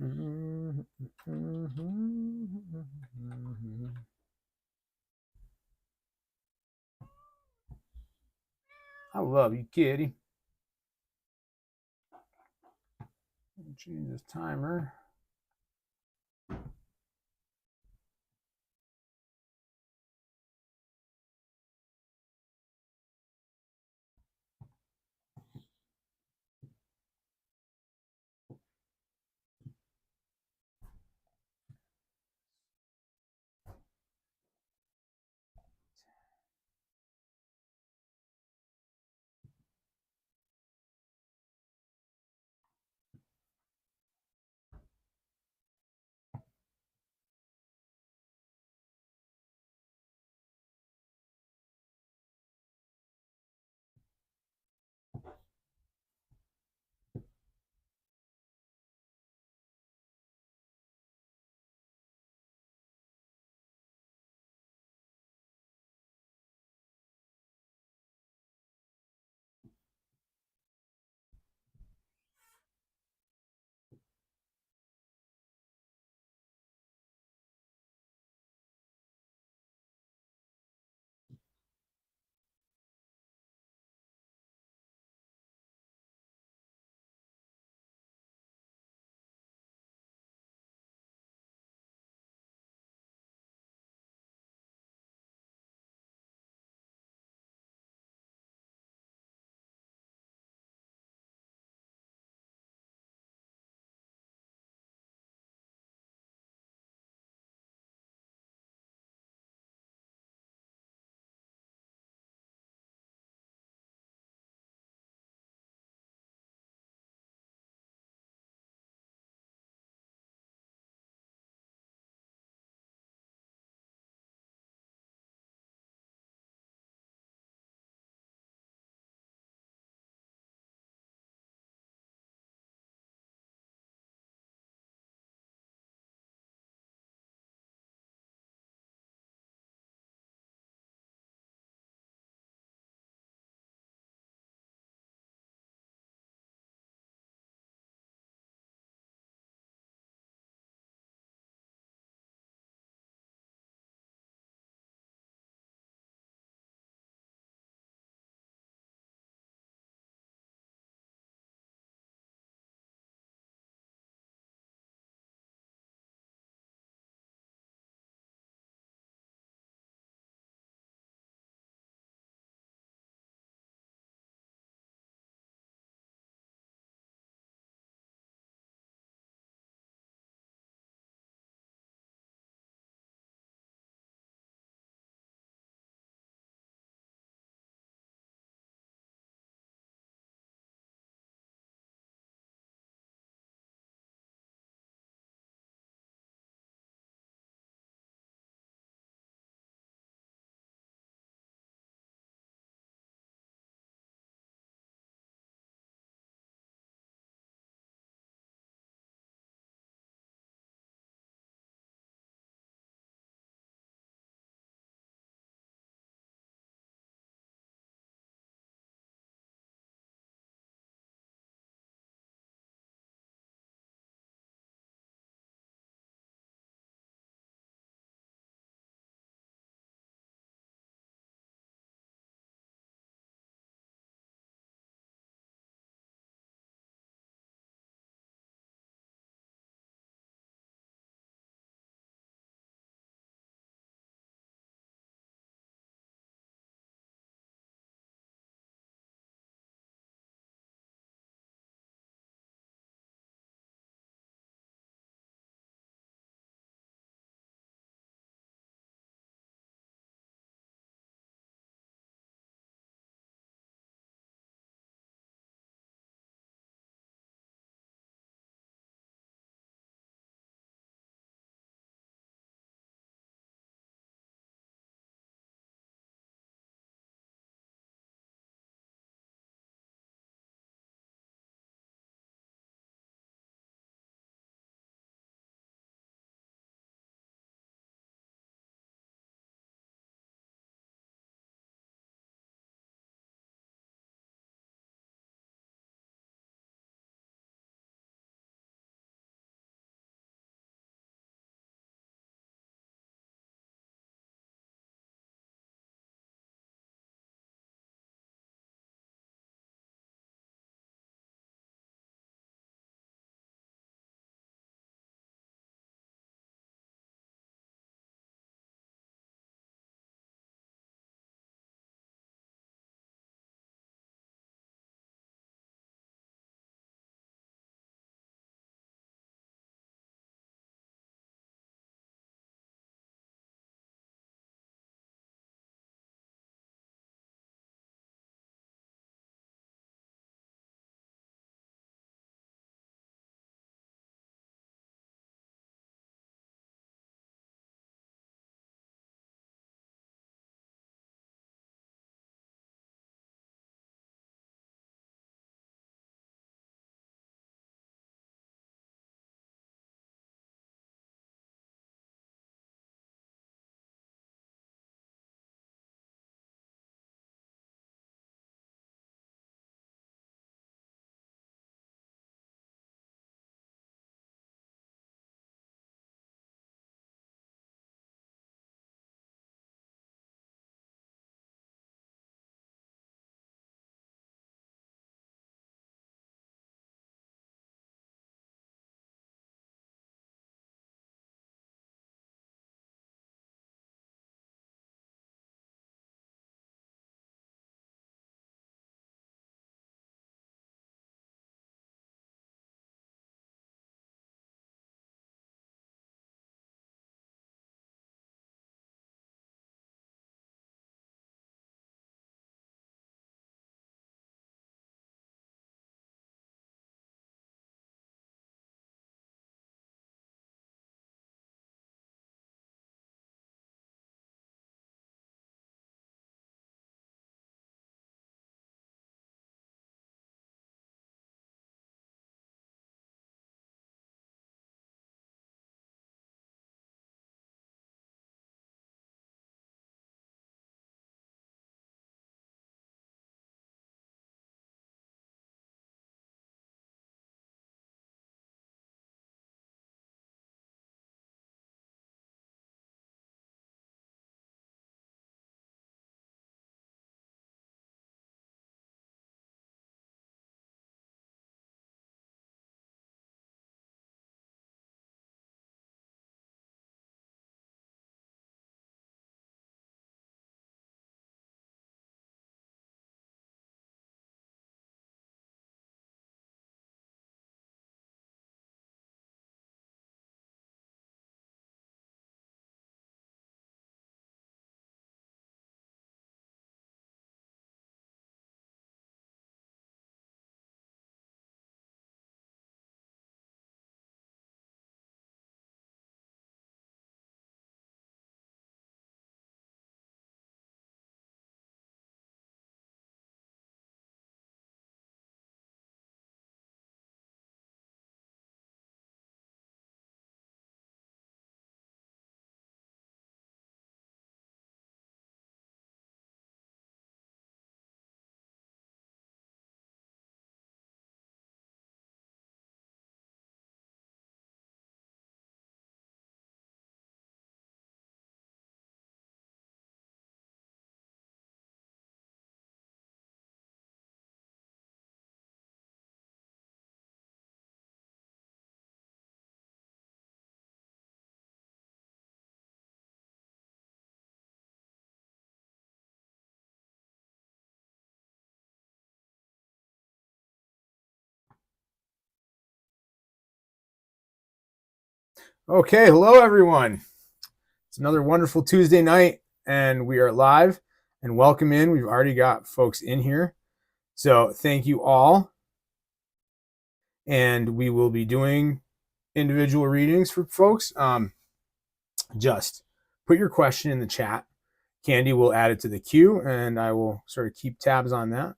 I love you, kitty. Change this timer. Okay, hello everyone. It's another wonderful Tuesday night, and we are live. And welcome in. We've already got folks in here, so thank you all. And we will be doing individual readings for folks. Just put your question in the chat. Candy will add it to the queue, and I will sort of keep tabs on that.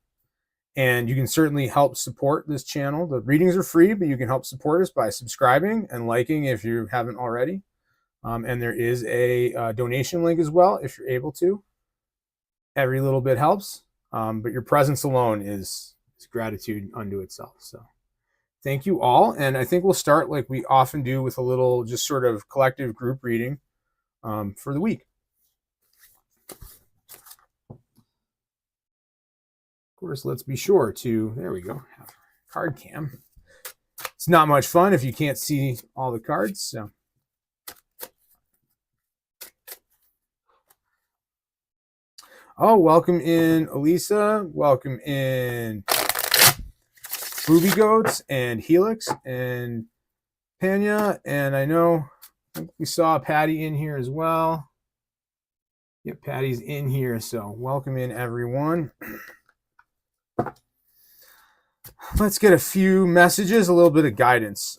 And you can certainly help support this channel. The readings are free, but you can help support us by subscribing and liking if you haven't already. And there is a donation link as well if you're able to. Every little bit helps, but your presence alone is gratitude unto itself. So thank you all. And I think we'll start like we often do with a little just sort of collective group reading for the week. Of course, let's be sure to, there we go, have card cam. It's not much fun if you can't see all the cards. So oh, welcome in Elisa. Welcome in Booby Goats and Helix and Pena. And I know we saw Patty in here as well. Yep, Patty's in here. So welcome in, everyone. Let's get a few messages, a little bit of guidance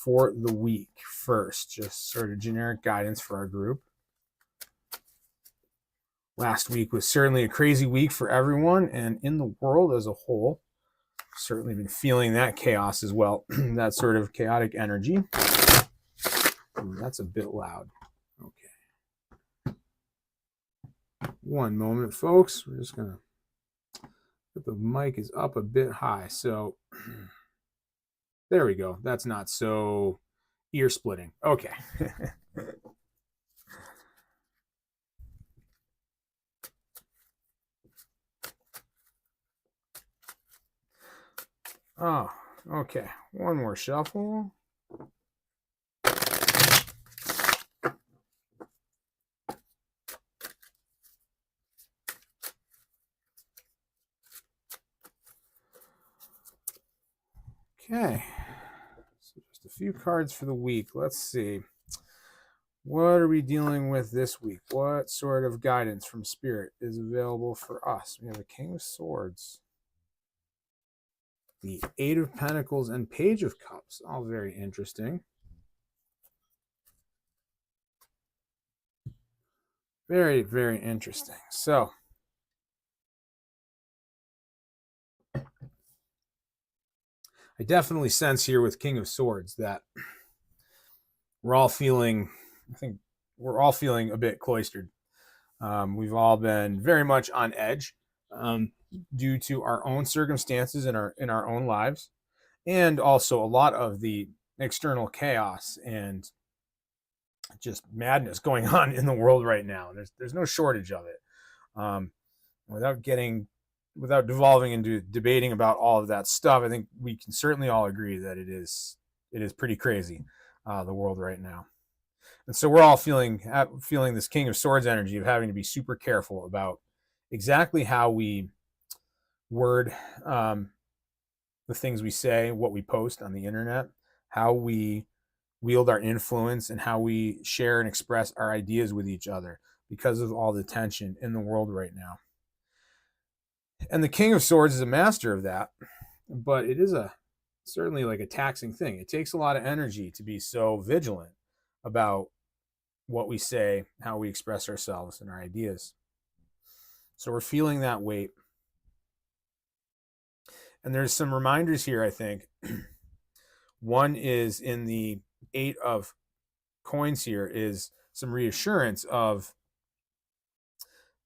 for the week first. Just sort of generic guidance for our group. Last week was certainly a crazy week for everyone and in the world as a whole. Certainly been feeling that chaos as well. That sort of chaotic energy. Ooh, that's a bit loud. Okay. One moment, folks. We're just going to put the mic is up a bit high. So there we go. That's not so ear splitting. Okay. Oh, okay. One more shuffle. Okay. So just a few cards for the week. Let's see. What are we dealing with this week? What sort of guidance from Spirit is available for us? We have a King of Swords, the Eight of Pentacles, and Page of Cups. All very interesting. Very, very interesting. So, I definitely sense here with King of Swords that we're all feeling, I think we're all feeling a bit cloistered. We've all been very much on edge due to our own circumstances in our own lives, and also a lot of the external chaos and just madness going on in the world right now. There's no shortage of it. Without devolving into debating about all of that stuff, I think we can certainly all agree that it is pretty crazy, the world right now. And so we're all feeling this King of Swords energy of having to be super careful about exactly how we word the things we say, what we post on the internet, how we wield our influence, and how we share and express our ideas with each other because of all the tension in the world right now. And the King of Swords is a master of that, but it is certainly like a taxing thing. It takes a lot of energy to be so vigilant about what we say, how we express ourselves and our ideas. So we're feeling that weight. And there's some reminders here, I think. One is in the Eight of Coins here is some reassurance of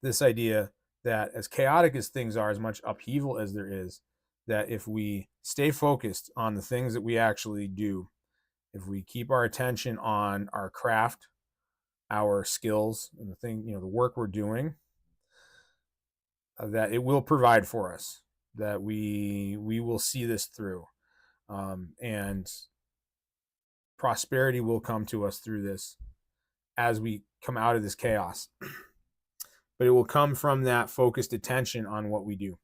this idea that as chaotic as things are, as much upheaval as there is, that if we stay focused on the things that we actually do, if we keep our attention on our craft, our skills, and the work we're doing, that it will provide for us, that we will see this through, and prosperity will come to us through this as we come out of this chaos. But it will come from that focused attention on what we do,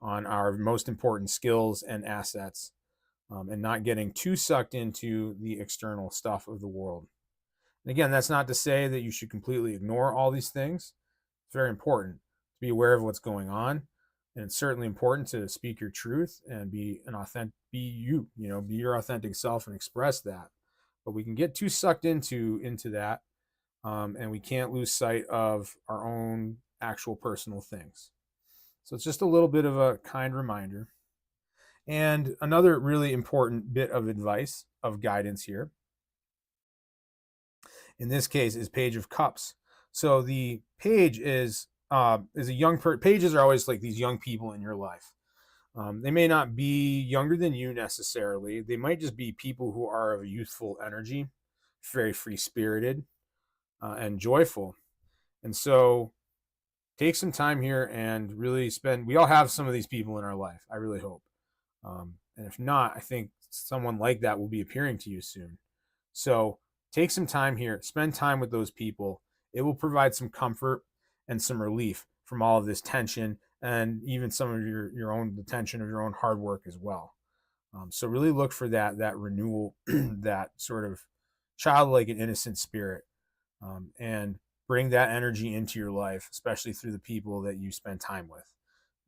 on our most important skills and assets, and not getting too sucked into the external stuff of the world. And again, that's not to say that you should completely ignore all these things. It's very important to be aware of what's going on. And it's certainly important to speak your truth and be an authentic, be your authentic self and express that. But we can get too sucked into that, and we can't lose sight of our own actual personal things. So it's just a little bit of a kind reminder. And another really important bit of advice, of guidance here, in this case, is Page of Cups. So the page is a young pages are always like these young people in your life. They may not be younger than you necessarily. They might just be people who are of a youthful energy, very free spirited, and joyful. And so take some time here and really spend. We all have some of these people in our life. I really hope. And if not, I think someone like that will be appearing to you soon. So take some time here, spend time with those people. It will provide some comfort and some relief from all of this tension, and even some of your own, the tension of your own hard work as well. So really look for that renewal, that sort of childlike and innocent spirit, and bring that energy into your life, especially through the people that you spend time with,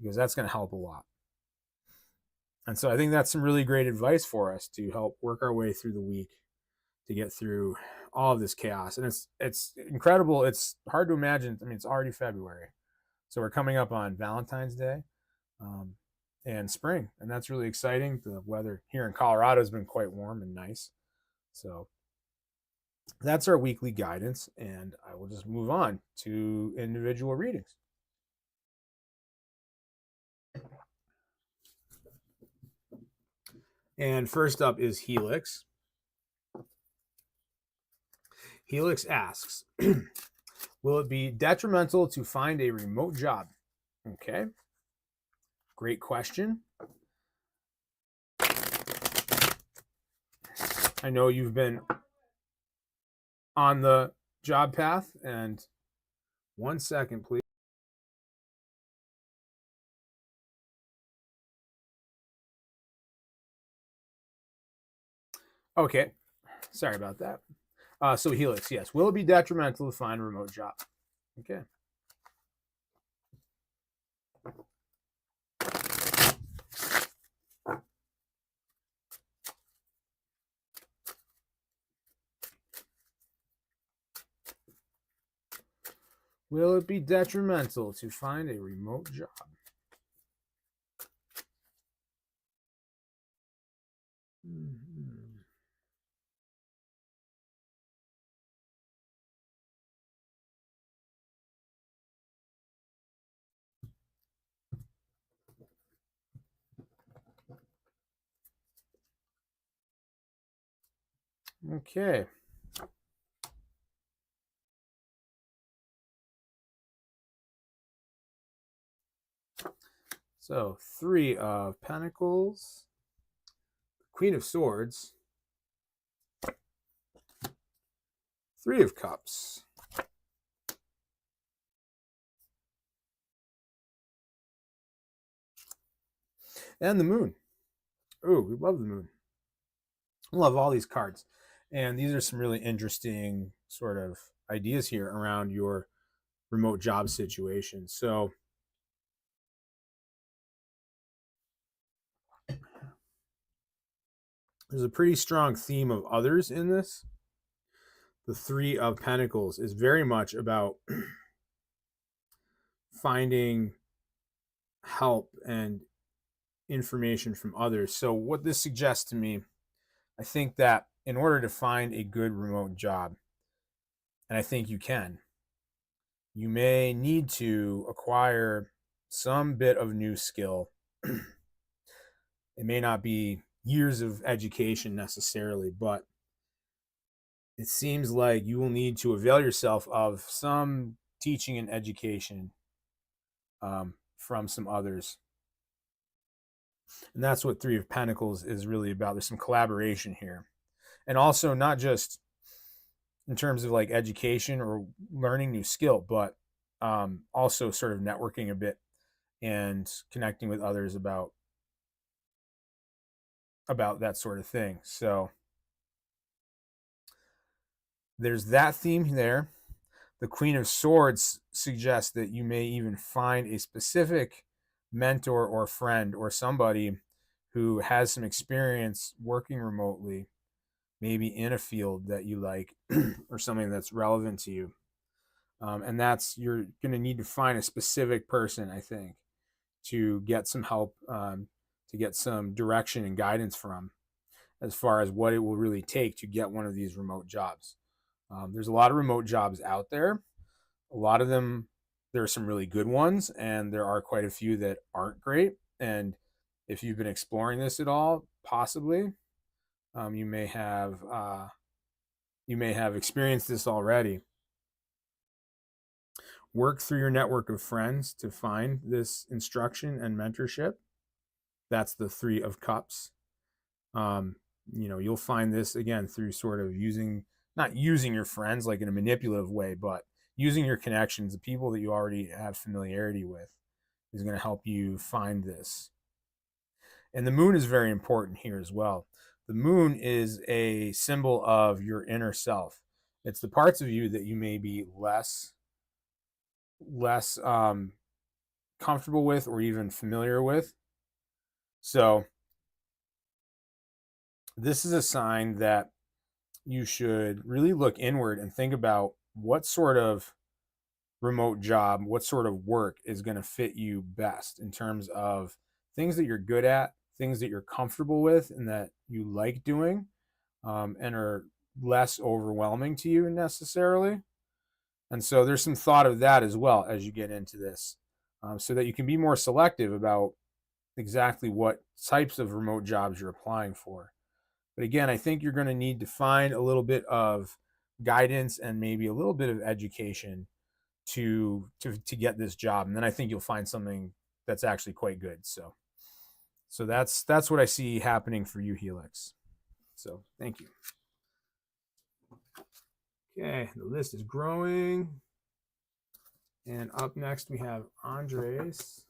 because that's going to help a lot. And so I think that's some really great advice for us to help work our way through the week, to get through all of this chaos. And it's incredible. It's hard to imagine. I mean, it's already February, so we're coming up on Valentine's Day, and spring, and that's really exciting. The weather here in Colorado has been quite warm and nice. So that's our weekly guidance, and I will just move on to individual readings. And first up is Helix. Helix asks, will it be detrimental to find a remote job? Okay. Great question. I know you've been on the job path, and 1 second, please. Okay. Sorry about that. So Helix, yes. Will it be detrimental to find a remote job? Okay. Will it be detrimental to find a remote job? Mm-hmm. Okay. So 3 of Pentacles, Queen of Swords, 3 of Cups, and the Moon. Oh, we love the Moon. I love all these cards. And these are some really interesting sort of ideas here around your remote job situation. So there's a pretty strong theme of others in this. The 3 of Pentacles is very much about finding help and information from others. So what this suggests to me, I think that in order to find a good remote job, and I think you can, you may need to acquire some bit of new skill. It may not be years of education necessarily, but it seems like you will need to avail yourself of some teaching and education, from some others. And that's what 3 of Pentacles is really about. There's some collaboration here. And also not just in terms of like education or learning new skill, but also sort of networking a bit and connecting with others about about that sort of thing. So there's that theme there. The Queen of Swords suggests that you may even find a specific mentor or friend or somebody who has some experience working remotely, maybe in a field that you like or something that's relevant to you. And that's, you're going to need to find a specific person, I think, to get some help, to get some direction and guidance from, as far as what it will really take to get one of these remote jobs. There's a lot of remote jobs out there. A lot of them, there are some really good ones, and there are quite a few that aren't great. And if you've been exploring this at all, possibly you may have experienced this already. Work through your network of friends to find this instruction and mentorship. That's the Three of Cups. You'll find this again through sort of not using your friends like in a manipulative way, but using your connections, the people that you already have familiarity with, is going to help you find this. And the moon is very important here as well. The moon is a symbol of your inner self. It's the parts of you that you may be less comfortable with or even familiar with. So this is a sign that you should really look inward and think about what sort of remote job, what sort of work is going to fit you best in terms of things that you're good at, things that you're comfortable with and that you like doing, and are less overwhelming to you necessarily. And so there's some thought of that as well as you get into this, so that you can be more selective about exactly what types of remote jobs you're applying for. But again, I think you're going to need to find a little bit of guidance and maybe a little bit of education to get this job, and then I think you'll find something that's actually quite good. So that's what I see happening for you, Helix. So thank you. Okay, the list is growing, and up next we have Andres.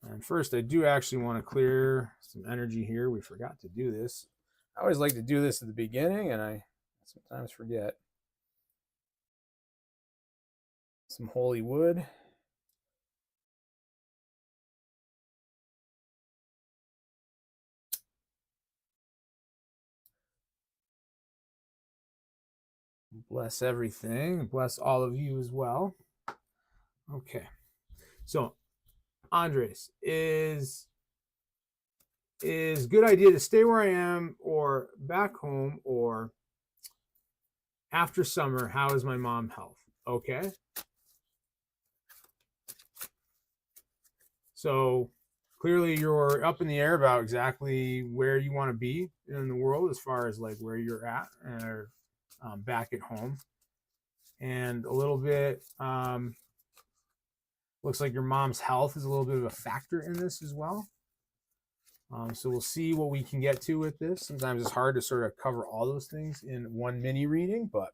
And first, I do actually want to clear some energy here. We forgot to do this. I always like to do this at the beginning, and I sometimes forget. Some holy wood. Bless everything. Bless all of you as well. Okay. So, Andres, is good idea to stay where I am or back home or after summer? How is my mom's health? Okay. So clearly you're up in the air about exactly where you want to be in the world as far as like where you're at or back at home. And a little bit, looks like your mom's health is a little bit of a factor in this as well. So we'll see what we can get to with this. Sometimes it's hard to sort of cover all those things in one mini reading, but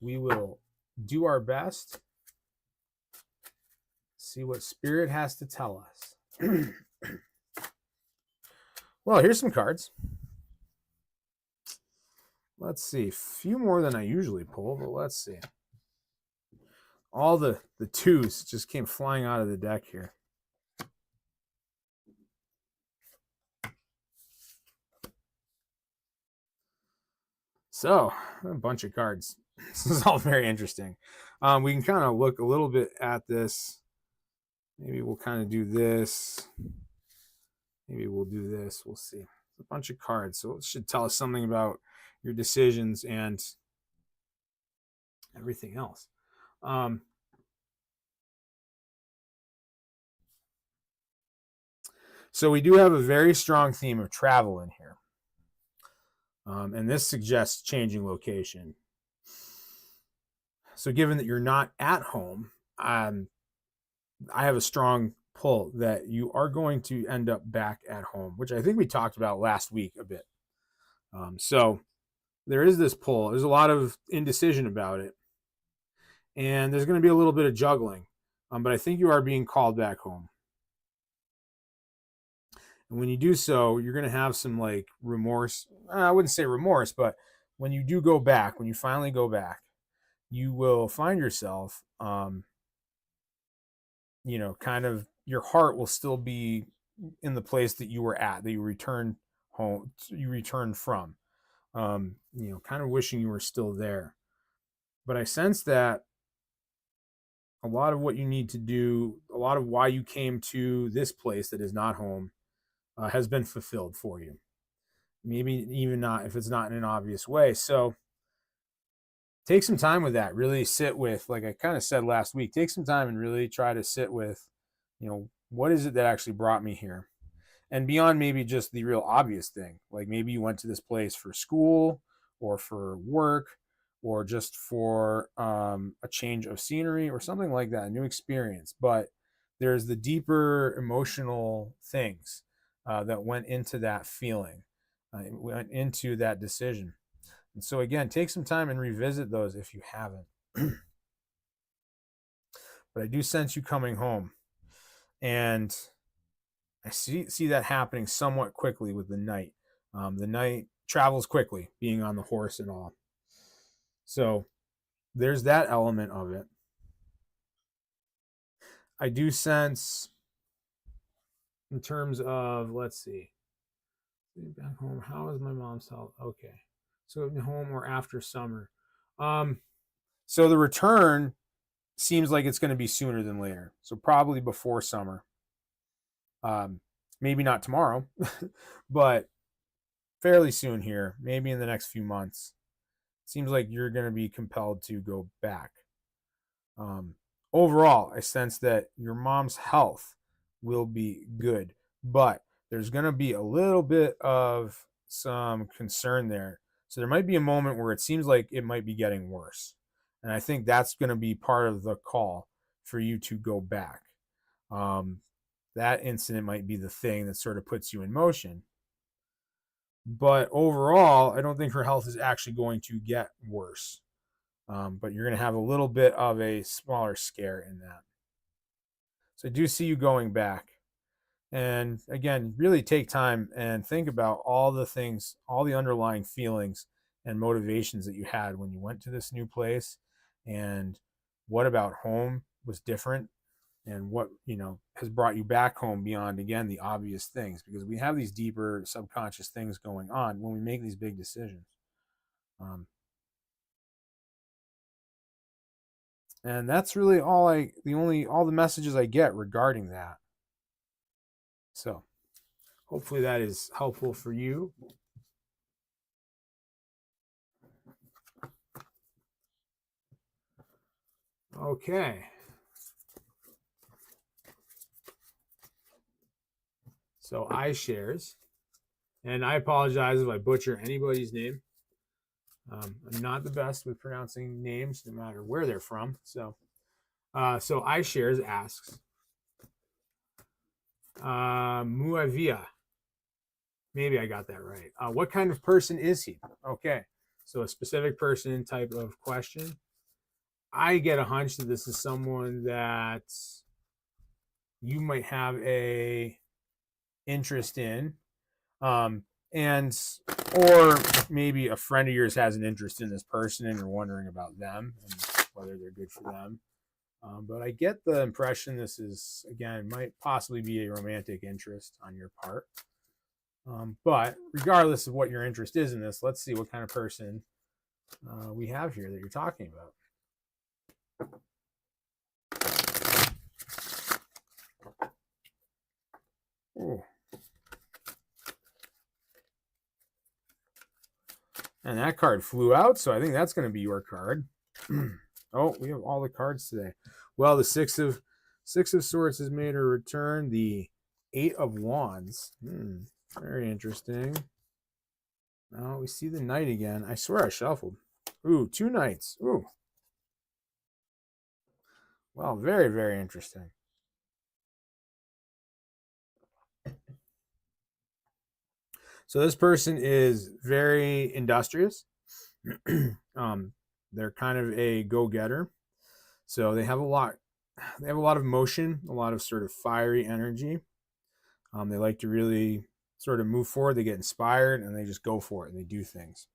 we will do our best. See what Spirit has to tell us. Well, here's some cards. Let's see. A few more than I usually pull, but let's see. All the twos just came flying out of the deck here. So, a bunch of cards. This is all very interesting. We can kind of look a little bit at this. Maybe we'll kind of do this. Maybe we'll do this. We'll see. A bunch of cards. So it should tell us something about your decisions and everything else. So we do have a very strong theme of travel in here. And this suggests changing location. So given that you're not at home, I have a strong pull that you are going to end up back at home, which I think we talked about last week a bit. So there is this pull. There's a lot of indecision about it. And there's going to be a little bit of juggling. But I think you are being called back home. And when you do so, you're going to have some like remorse. I wouldn't say remorse, but when you do go back, when you finally go back, you will find yourself, kind of your heart will still be in the place that you were at, that you returned home, you returned from, kind of wishing you were still there. But I sense that a lot of what you need to do, a lot of why you came to this place that is not home, has been fulfilled for you. Maybe even not if it's not in an obvious way. So take some time with that. Really sit with, like I kind of said last week, take some time and really try to sit with, what is it that actually brought me here? And beyond maybe just the real obvious thing, like maybe you went to this place for school or for work or just for a change of scenery or something like that, a new experience. But there's the deeper emotional things that went into that feeling, went into that decision. And so, again, take some time and revisit those if you haven't. But I do sense you coming home. And I see that happening somewhat quickly with the knight. The knight travels quickly, being on the horse and all. So there's that element of it. I do sense, in terms of, let's see, back home. How is my mom's health? Okay, so home or after summer. So the return seems like it's going to be sooner than later. So probably before summer. Maybe not tomorrow, but fairly soon here, maybe in the next few months. Seems like you're going to be compelled to go back. Overall, I sense that your mom's health will be good, but there's going to be a little bit of some concern there. So there might be a moment where it seems like it might be getting worse. And I think that's going to be part of the call for you to go back. That incident might be the thing that sort of puts you in motion. But overall, I don't think her health is actually going to get worse. But you're going to have a little bit of a smaller scare in that. So I do see you going back. And again, really take time and think about all the things, all the underlying feelings and motivations that you had when you went to this new place. And what about home was different, and what has brought you back home beyond, again, the obvious things, because we have these deeper subconscious things going on when we make these big decisions. And that's really all the messages I get regarding that. So hopefully that is helpful for you. Okay. So iShares, and I apologize if I butcher anybody's name. I'm not the best with pronouncing names, no matter where they're from. So iShares asks, Muavia. Maybe I got that right. What kind of person is he? Okay. So a specific person type of question. I get a hunch that this is someone that you might have a interest in, and or maybe a friend of yours has an interest in this person and you're wondering about them and whether they're good for them. But I get the impression this is, again, might possibly be a romantic interest on your part. But regardless of what your interest is in this, let's see what kind of person we have here that you're talking about. Ooh. And that card flew out, so I think that's going to be your card. Oh, we have all the cards today. Well, the Six of Swords has made a return. The Eight of Wands. Very interesting. Now we see the Knight again. I swear I shuffled. Ooh, two Knights. Ooh. Well, very, very interesting. So this person is very industrious. They're kind of a go-getter. So they have a lot of motion, a lot of sort of fiery energy. They like to really sort of move forward. They get inspired and they just go for it and they do things.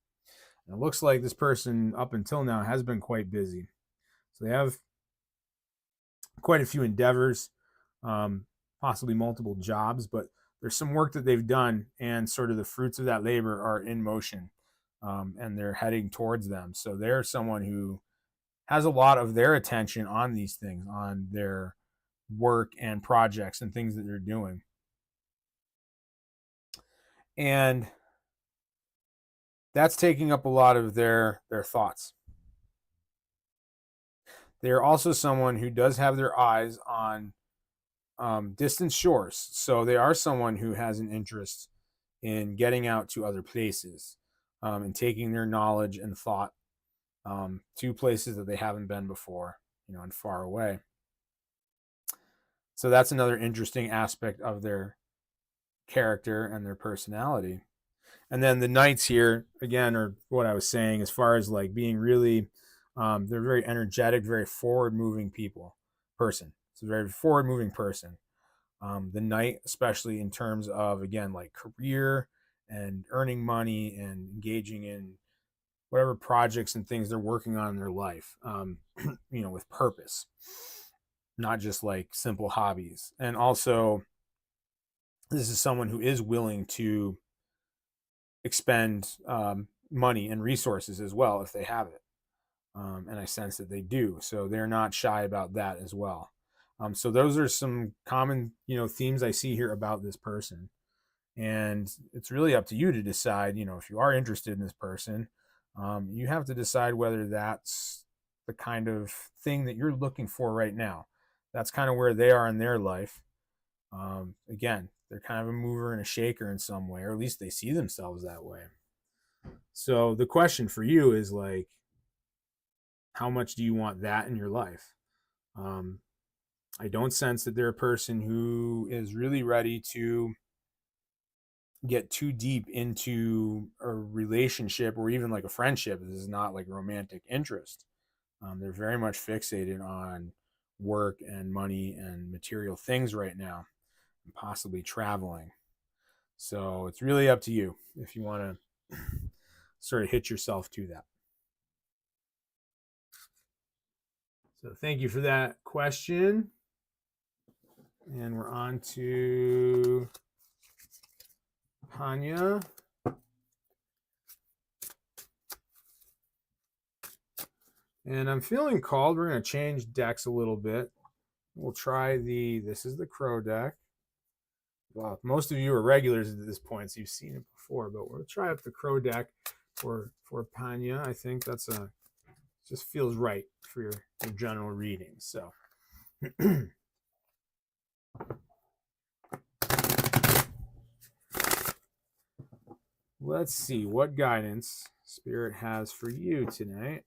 And it looks like this person up until now has been quite busy. So they have quite a few endeavors, possibly multiple jobs, but there's some work that they've done, and sort of the fruits of that labor are in motion, and they're heading towards them. So they're someone who has a lot of their attention on these things, on their work and projects and things that they're doing. And that's taking up a lot of their thoughts. They're also someone who does have their eyes on distant shores. So they are someone who has an interest in getting out to other places, and taking their knowledge and thought to places that they haven't been before, and far away. So that's another interesting aspect of their character and their personality. And then the knights here, again, are what I was saying as far as like being really, they're very energetic, very forward moving person. It's a very forward moving person. The knight, especially in terms of, again, like career and earning money and engaging in whatever projects and things they're working on in their life, with purpose, not just like simple hobbies. And also, this is someone who is willing to expend money and resources as well if they have it. And I sense that they do. So they're not shy about that as well. So those are some common, themes I see here about this person. And it's really up to you to decide, if you are interested in this person, you have to decide whether that's the kind of thing that you're looking for right now. That's kind of where they are in their life. Again, they're kind of a mover and a shaker in some way, or at least they see themselves that way. So the question for you is like, how much do you want that in your life? I don't sense that they're a person who is really ready to get too deep into a relationship or even like a friendship. This is not like romantic interest. They're very much fixated on work and money and material things right now, and possibly traveling. So it's really up to you if you want to sort of hitch yourself to that. So thank you for that question. And we're on to Panya. And I'm feeling called. We're going to change decks a little bit. We'll try this is the Crow deck. Well, most of you are regulars at this point, so you've seen it before, but we'll try up the Crow deck for Panya. I think that's just feels right for your general reading. So let's see what guidance Spirit has for you tonight.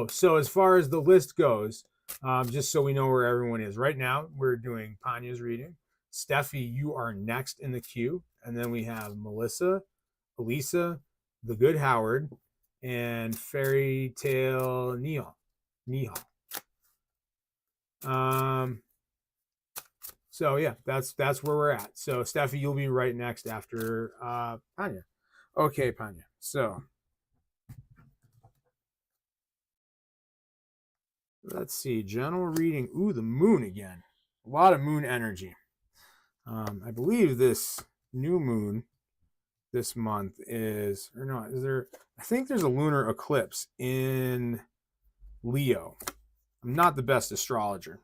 So as far as the list goes, just so we know where everyone is. Right now, we're doing Panya's reading. Steffi, you are next in the queue. And then we have Melissa, Elisa, The Good Howard, and Fairy Tale Nihal. So yeah, that's where we're at. So Steffi, you'll be right next after Panya. Okay, Panya. So let's see. General reading. Ooh, the moon again. A lot of moon energy. I believe this new moon this month is, or no, is there, I think there's a lunar eclipse in Leo. I'm not the best astrologer,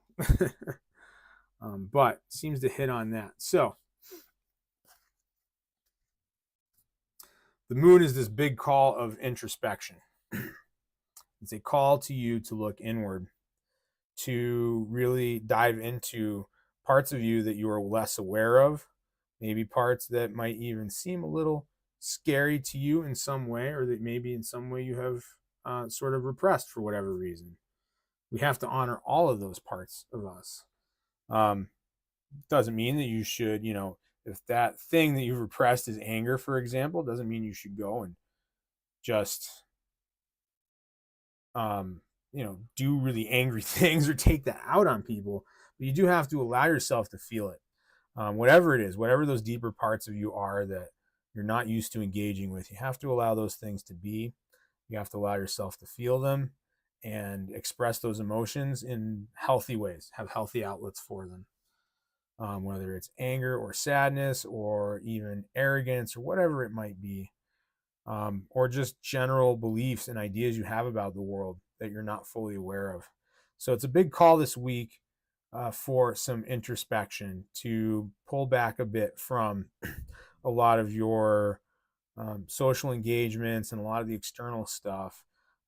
but seems to hit on that. So the moon is this big call of introspection. It's a call to you to look inward, to really dive into parts of you that you are less aware of, maybe parts that might even seem a little scary to you in some way, or that maybe in some way you have sort of repressed for whatever reason. We have to honor all of those parts of us. Um, doesn't mean that you should, if that thing that you've repressed is anger, for example, doesn't mean you should go and just, um, do really angry things or take that out on people. But you do have to allow yourself to feel it. Whatever it is, whatever those deeper parts of you are that you're not used to engaging with, you have to allow those things to be. You have to allow yourself to feel them and express those emotions in healthy ways, have healthy outlets for them. Whether it's anger or sadness or even arrogance or whatever it might be, or just general beliefs and ideas you have about the world that you're not fully aware of. So it's a big call this week for some introspection, to pull back a bit from a lot of your social engagements and a lot of the external stuff,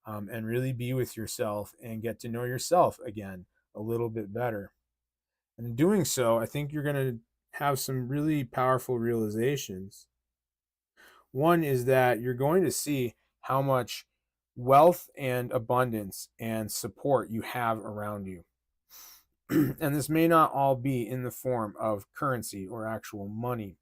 and really be with yourself and get to know yourself again a little bit better. And in doing so, I think you're going to have some really powerful realizations. One is that you're going to see how much wealth and abundance and support you have around you. And this may not all be in the form of currency or actual money,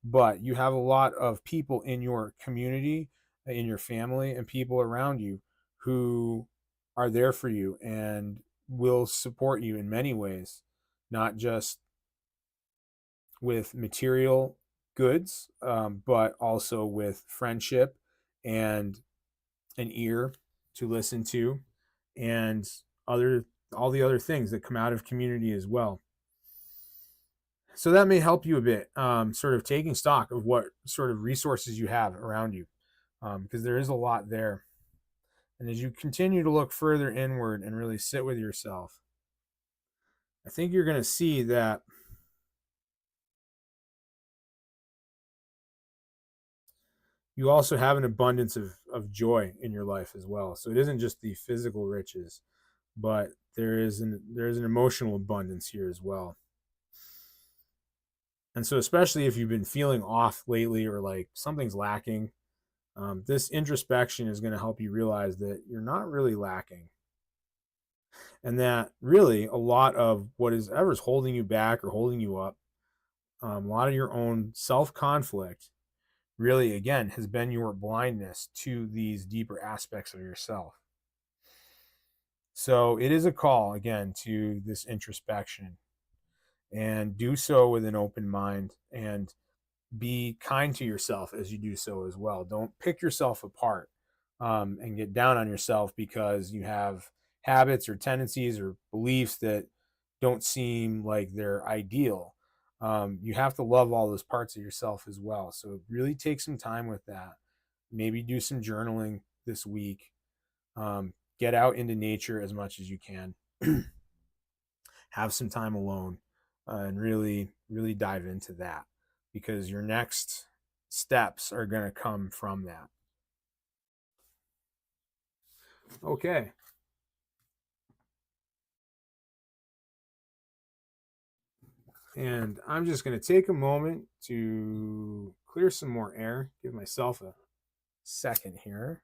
but you have a lot of people in your community, in your family, and people around you who are there for you and will support you in many ways, not just with material goods, but also with friendship and an ear to listen to, and all the other things that come out of community as well. So that may help you a bit, sort of taking stock of what sort of resources you have around you, because there is a lot there. And as you continue to look further inward and really sit with yourself, I think you're going to see that you also have an abundance of joy in your life as well. So it isn't just the physical riches, but there's an emotional abundance here as well. And so especially if you've been feeling off lately or like something's lacking, this introspection is going to help you realize that you're not really lacking. And that really a lot of what is ever's holding you back or holding you up, a lot of your own self-conflict really, again, has been your blindness to these deeper aspects of yourself. So it is a call, again, to this introspection, and do so with an open mind, and be kind to yourself as you do so as well. Don't pick yourself apart, and get down on yourself because you have habits or tendencies or beliefs that don't seem like they're ideal. You have to love all those parts of yourself as well. So really take some time with that. Maybe do some journaling this week. Get out into nature as much as you can. Have some time alone, and really, really dive into that, because your next steps are going to come from that. Okay. And I'm just going to take a moment to clear some more air, give myself a second here.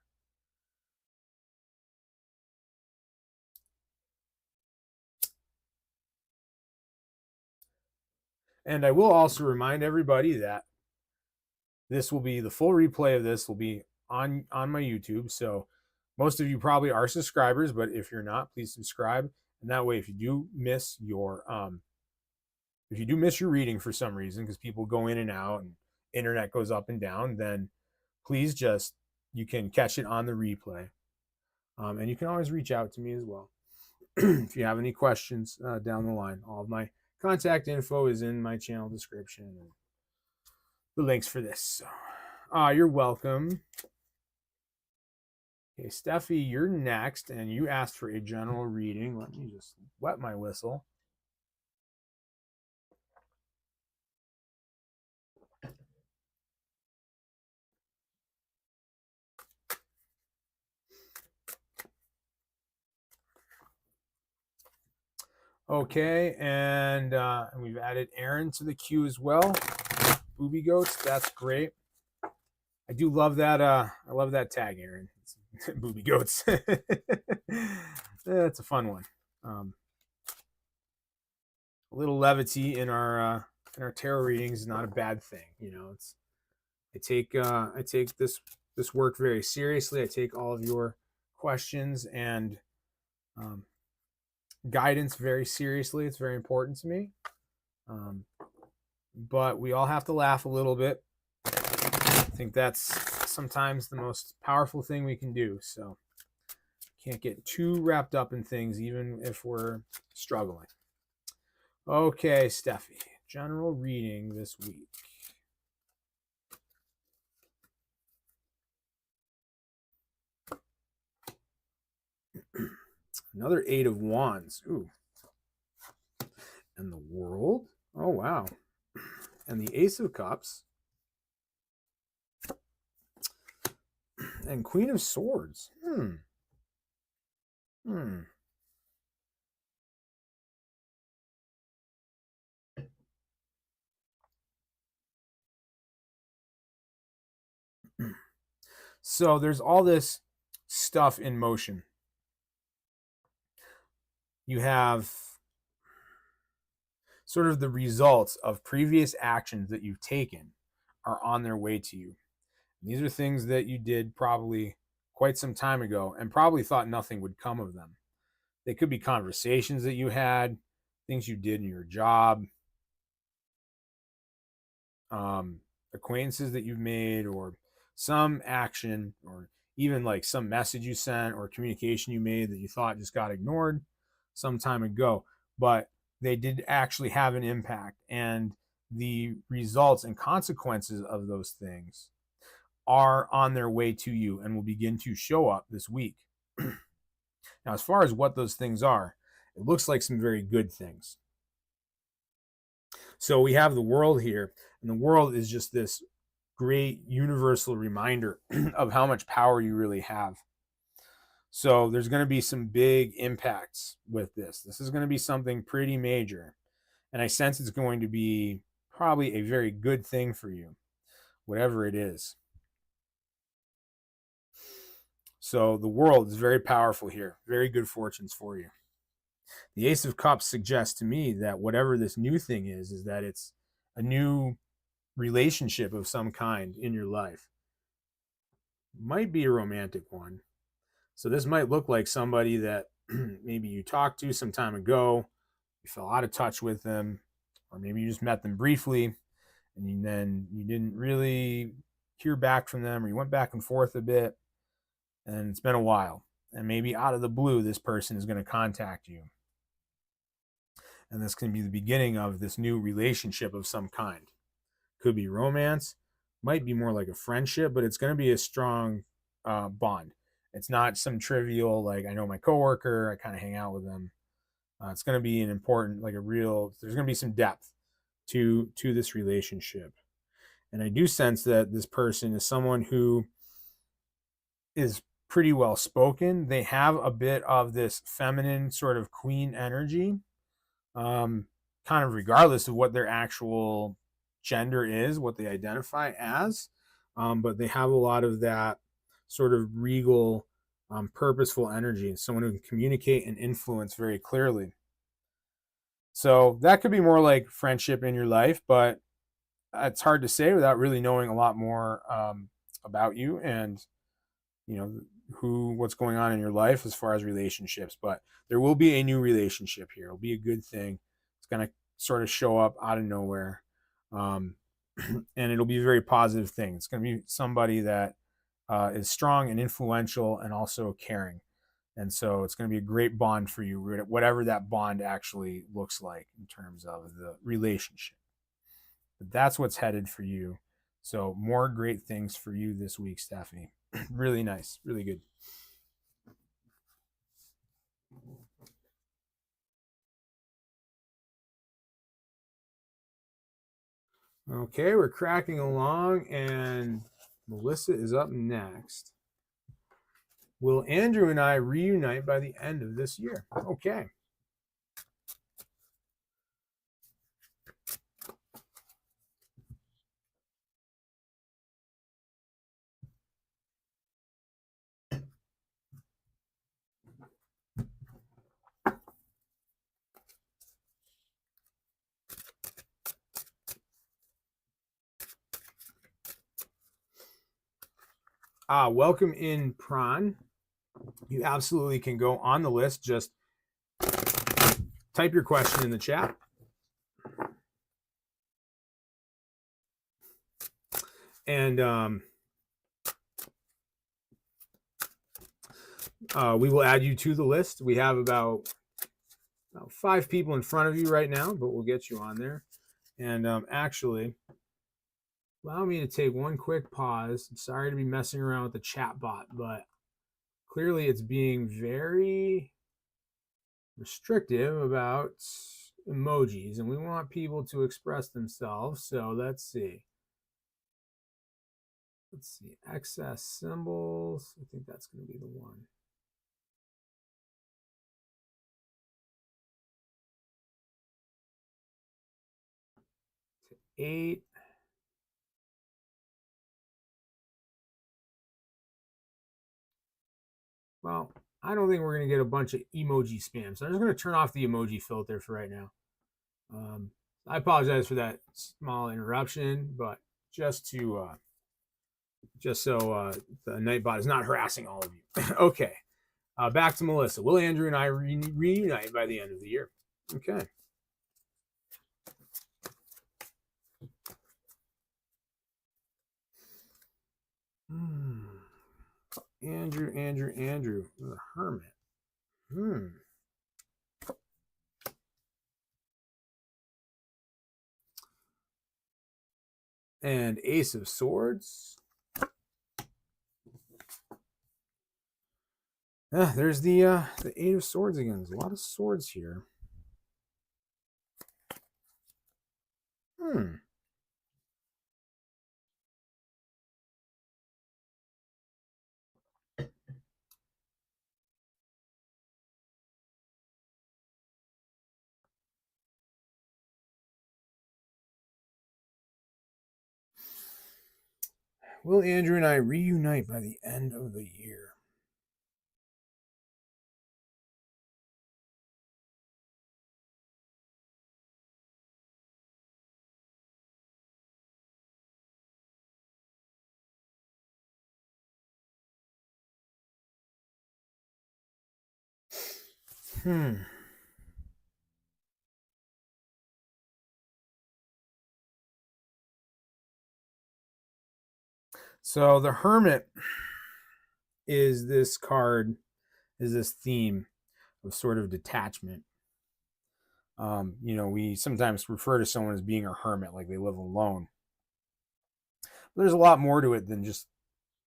And I will also remind everybody that this will be the full replay of this will be on my YouTube. So most of you probably are subscribers, but if you're not, please subscribe. And that way, if you do miss your reading for some reason, because people go in and out and internet goes up and down, then please you can catch it on the replay. And you can always reach out to me as well if you have any questions down the line. All of my contact info is in my channel description and the links for this. So, you're welcome. Okay, Steffi, you're next, and you asked for a general reading. Let me just wet my whistle. Okay, and we've added Aaron to the queue as well. Booby goats, that's great. I do love that. I love that tag, Aaron. It's Booby goats. That's a fun one. A little levity in our tarot readings is not a bad thing. You know, it's I take this work very seriously. I take all of your questions and um, guidance very seriously. It's very important to me. Um, but we all have to laugh a little bit. I think that's sometimes the most powerful thing we can do. So can't get too wrapped up in things, even if we're struggling. Okay, Steffi, general reading this week. Another Eight of Wands. Ooh. And the World. Oh, wow. And the Ace of Cups. And Queen of Swords. So there's all this stuff in motion. You have sort of the results of previous actions that you've taken are on their way to you. And these are things that you did probably quite some time ago and probably thought nothing would come of them. They could be conversations that you had, things you did in your job, acquaintances that you've made, or some action, or even like some message you sent or communication you made that you thought just got ignored some time ago. But they did actually have an impact, and the results and consequences of those things are on their way to you and will begin to show up this week. Now, as far as what those things are, it looks like some very good things. So we have the world here, and the world is just this great universal reminder of how much power you really have. So there's going to be some big impacts with this. This is going to be something pretty major. And I sense it's going to be probably a very good thing for you, whatever it is. So the world is very powerful here. Very good fortunes for you. The Ace of Cups suggests to me that whatever this new thing is that it's a new relationship of some kind in your life. Might be a romantic one. So this might look like somebody that maybe you talked to some time ago, you fell out of touch with them, or maybe you just met them briefly and then you didn't really hear back from them, or you went back and forth a bit, and it's been a while. And maybe out of the blue, this person is going to contact you. And this can be the beginning of this new relationship of some kind. Could be romance, might be more like a friendship, but it's going to be a strong bond. It's not some trivial, like, I know my coworker, I kind of hang out with them. It's going to be an important, like a real, there's going to be some depth to this relationship. And I do sense that this person is someone who is pretty well spoken. They have a bit of this feminine sort of queen energy, kind of regardless of what their actual gender is, what they identify as. But they have a lot of that sort of regal, purposeful energy, someone who can communicate and influence very clearly. So that could be more like friendship in your life, but it's hard to say without really knowing a lot more about you and what's going on in your life as far as relationships. But there will be a new relationship here. It'll be a good thing. It's going to sort of show up out of nowhere, and it'll be a very positive thing. It's going to be somebody that is strong and influential and also caring. And so it's going to be a great bond for you, whatever that bond actually looks like in terms of the relationship. But that's what's headed for you. So more great things for you this week, Stephanie. Really nice, really good. Okay, we're cracking along, and Melissa is up next. Will Andrew and I reunite by the end of this year? Okay. Welcome in, Prawn. You absolutely can go on the list. Just type your question in the chat. And we will add you to the list. We have about 5 people in front of you right now, but we'll get you on there. And actually, allow me to take one quick pause. I'm sorry to be messing around with the chat bot, but clearly it's being very restrictive about emojis, and we want people to express themselves. So let's see. Excess symbols. I think that's going to be the one. 8. Well, I don't think we're going to get a bunch of emoji spam. So I'm just going to turn off the emoji filter for right now. I apologize for that small interruption, but just so the Nightbot is not harassing all of you. Okay, back to Melissa. Will Andrew and I reunite by the end of the year? Okay. Andrew, the Hermit. And Ace of Swords. There's the 8 of Swords again. There's a lot of swords here. Will Andrew and I reunite by the end of the year? So the Hermit is this card, is this theme of sort of detachment. We sometimes refer to someone as being a hermit, like they live alone. But there's a lot more to it than just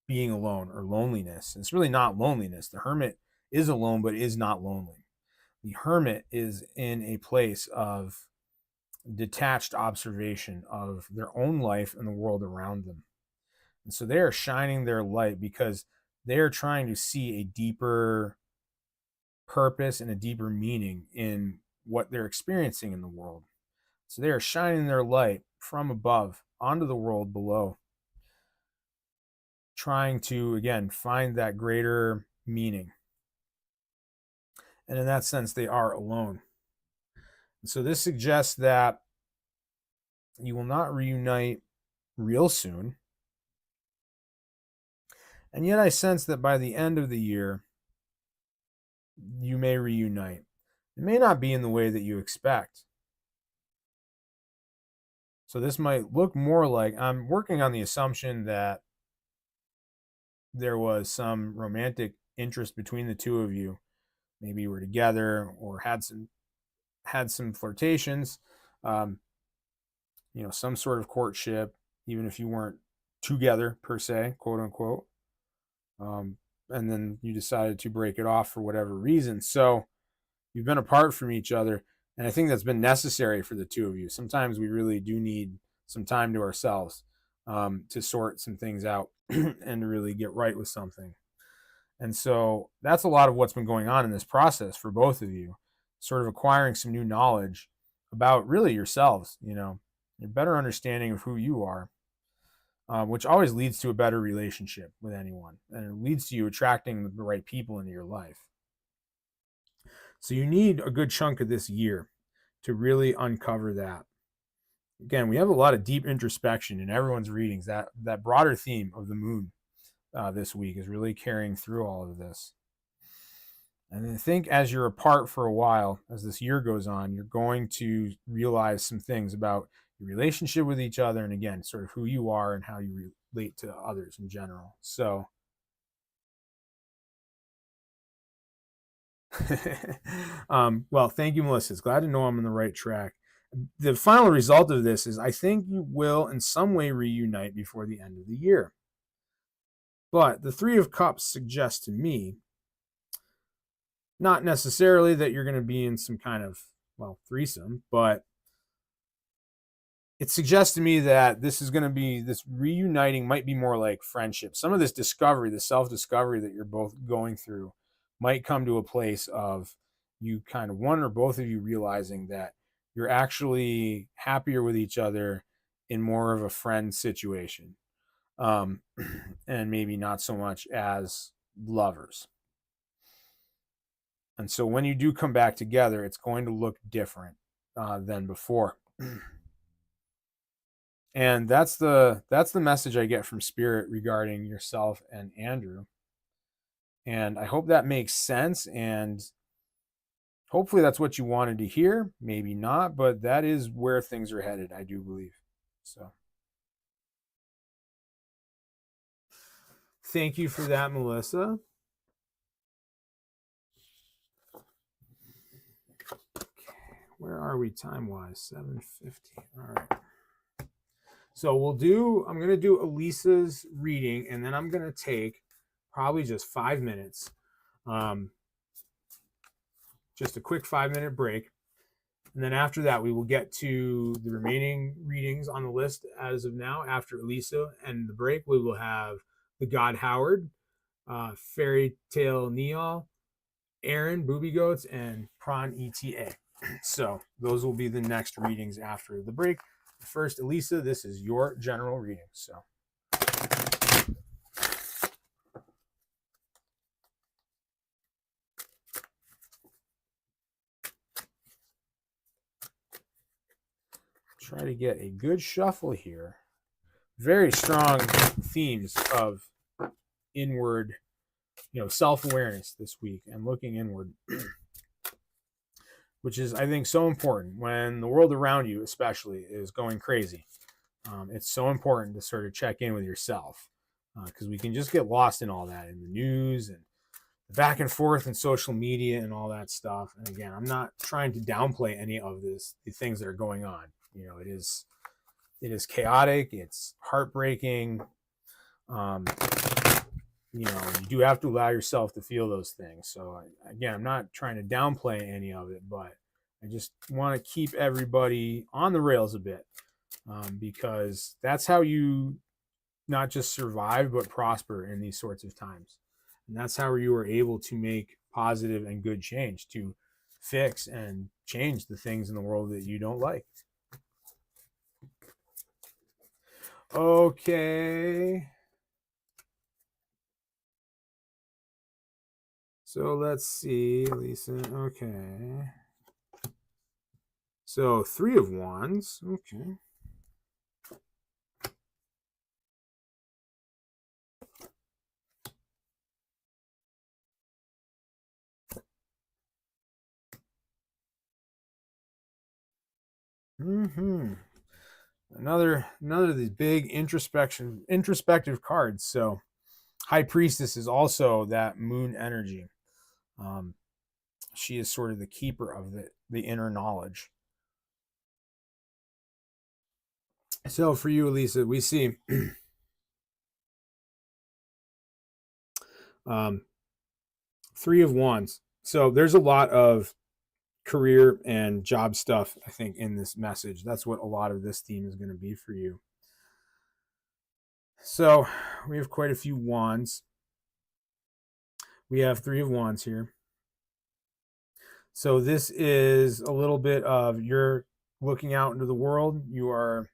being alone or loneliness. It's really not loneliness. The Hermit is alone, but is not lonely. The Hermit is in a place of detached observation of their own life and the world around them. And so they are shining their light because they are trying to see a deeper purpose and a deeper meaning in what they're experiencing in the world. So they are shining their light from above onto the world below, trying to, again, find that greater meaning. And in that sense, they are alone. And so this suggests that you will not reunite real soon. And yet I sense that by the end of the year, you may reunite. It may not be in the way that you expect. So this might look more like, I'm working on the assumption that there was some romantic interest between the two of you. Maybe you were together or had some flirtations, some sort of courtship, even if you weren't together per se, quote unquote. And then you decided to break it off for whatever reason. So you've been apart from each other. And I think that's been necessary for the two of you. Sometimes we really do need some time to ourselves to sort some things out and to really get right with something. And so that's a lot of what's been going on in this process for both of you, sort of acquiring some new knowledge about really yourselves, your better understanding of who you are, which always leads to a better relationship with anyone. And it leads to you attracting the right people into your life. So you need a good chunk of this year to really uncover that. Again, we have a lot of deep introspection in everyone's readings, that broader theme of the moon this week, is really carrying through all of this. And I think as you're apart for a while, as this year goes on, you're going to realize some things about your relationship with each other, and again, sort of who you are and how you relate to others in general. So, well, thank you, Melissa. It's glad to know I'm on the right track. The final result of this is I think you will in some way reunite before the end of the year. But the Three of Cups suggests to me not necessarily that you're going to be in some kind of, well, threesome, but it suggests to me that this is going to be, this reuniting might be more like friendship. Some of this discovery, the self-discovery that you're both going through might come to a place of you kind of, one or both of you realizing that you're actually happier with each other in more of a friend situation. And maybe not so much as lovers. And so when you do come back together, it's going to look different than before. And that's the message I get from Spirit regarding yourself and Andrew. And I hope that makes sense. And hopefully that's what you wanted to hear. Maybe not, but that is where things are headed, I do believe. So thank you for that, Melissa. Where are we time-wise? 7:50. All right. So I'm going to do Elisa's reading, and then I'm going to take probably just 5 minutes. Just a quick 5-minute break. And then after that, we will get to the remaining readings on the list as of now. After Elisa and the break, we will have the God Howard, Fairy Tale Neal, Aaron, Booby Goats, and Prawn ETA. So those will be the next readings after the break. First, Elisa, this is your general reading. So try to get a good shuffle here. Very strong themes of inward, self-awareness this week and looking inward. Which is, I think, so important when the world around you, especially, is going crazy. It's so important to sort of check in with yourself because we can just get lost in all that in the news and the back and forth and social media and all that stuff. And again, I'm not trying to downplay any of the things that are going on. It is chaotic. It's heartbreaking. You do have to allow yourself to feel those things. So again, I'm not trying to downplay any of it, but I just want to keep everybody on the rails a bit because that's how you not just survive, but prosper in these sorts of times. And that's how you are able to make positive and good change, to fix and change the things in the world that you don't like. Okay. So let's see, Lisa. Okay. So 3 of Wands. Okay. Another of these big introspective cards. So High Priestess is also that moon energy. She is sort of the keeper of the inner knowledge. So for you, Elisa, we see 3 of Wands. So there's a lot of career and job stuff, I think, in this message. That's what a lot of this theme is going to be for you. So we have quite a few wands. We have 3 of Wands here. So this is a little bit of you're looking out into the world. You are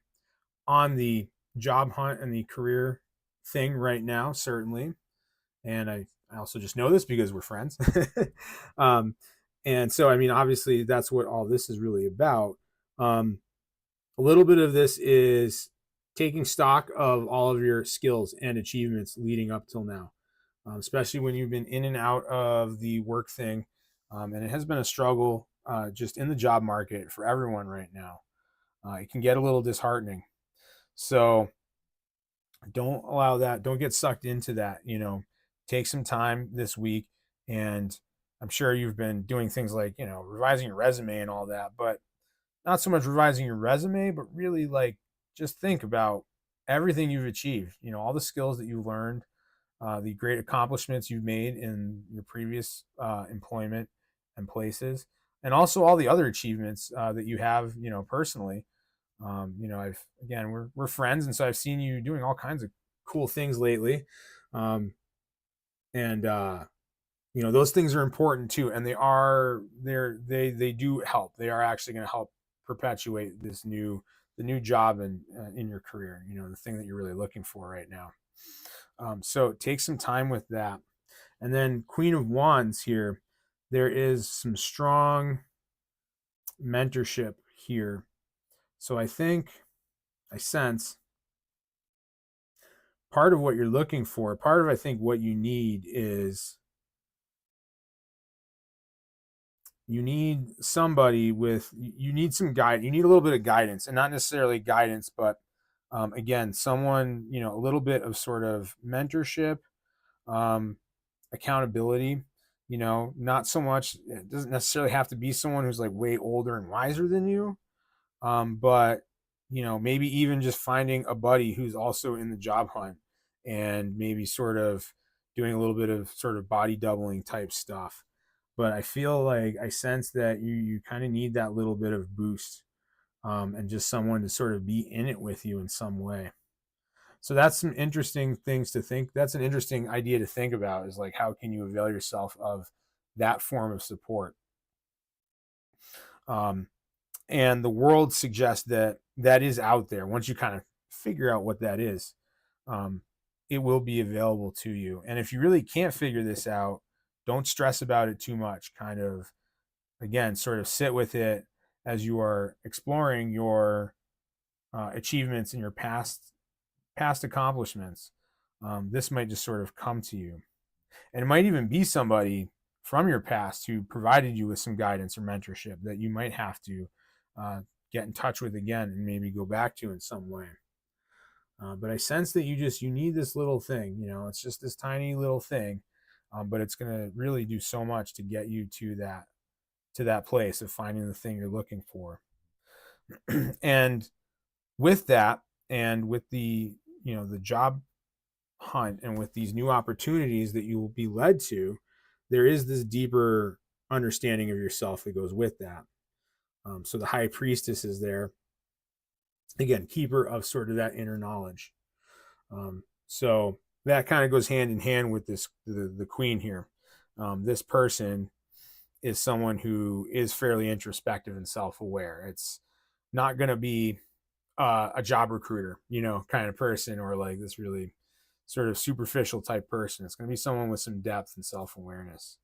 on the job hunt and the career thing right now, certainly. And I also just know this because we're friends. And so, I mean, obviously, that's what all this is really about. A little bit of this is taking stock of all of your skills and achievements leading up till now, especially when you've been in and out of the work thing. And it has been a struggle just in the job market for everyone right now. It can get a little disheartening. So don't allow that. Don't get sucked into that. Take some time this week. And I'm sure you've been doing things like, revising your resume and all that, but not so much revising your resume, but really like just think about everything you've achieved, all the skills that you've learned, the great accomplishments you've made in your previous employment and places, and also all the other achievements that you have, personally. I've again we're friends, and so I've seen you doing all kinds of cool things lately, um, and those things are important too, and they do help. They are actually going to help perpetuate the new job in your career. The thing that you're really looking for right now. So take some time with that. And then Queen of Wands here, there is some strong mentorship here. So I sense part of what you're looking for, part of I think what you need is you need somebody you need some guide, you need a little bit of guidance, and not necessarily guidance, but again, someone, a little bit of sort of mentorship, um, accountability, not so much, it doesn't necessarily have to be someone who's like way older and wiser than you, but maybe even just finding a buddy who's also in the job hunt and maybe sort of doing a little bit of sort of body doubling type stuff. But I feel like I sense that you kind of need that little bit of boost, and just someone to sort of be in it with you in some way. So that's some interesting things to think. That's an interesting idea to think about, is like, how can you avail yourself of that form of support? Um, and the world suggests that that is out there. Once you kind of figure out what that is, um, it will be available to you. And if you really can't figure this out, don't stress about it too much. Kind of, again, sort of sit with it as you are exploring your achievements and your past accomplishments. This might just sort of come to you, and it might even be somebody from your past who provided you with some guidance or mentorship that you might have to get in touch with again and maybe go back to in some way. But I sense that you need this little thing. It's just this tiny little thing, but it's going to really do so much to get you to that place of finding the thing you're looking for. And with that, and with the job hunt, and with these new opportunities that you will be led to, there is this deeper understanding of yourself that goes with that. So the high priestess is there, again, keeper of sort of that inner knowledge. So that kind of goes hand in hand with the queen here. This person is someone who is fairly introspective and self-aware. It's not going to be a job recruiter, kind of person, or like this really sort of superficial type person. It's going to be someone with some depth and self-awareness.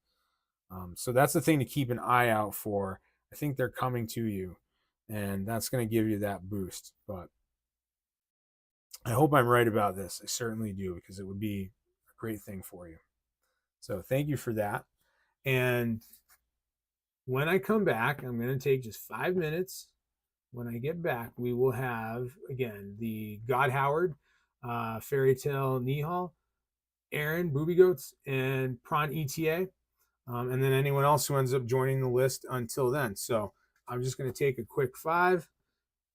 So that's the thing to keep an eye out for. I think they're coming to you, and that's going to give you that boost. But I hope I'm right about this. I certainly do, because it would be a great thing for you. So thank you for that. And when I come back, I'm going to take just 5 minutes. When I get back, we will have, again, the God Howard, Fairy Tale Nihal, Aaron, Booby Goats, and Prawn ETA, and then anyone else who ends up joining the list until then. So I'm just going to take a quick 5,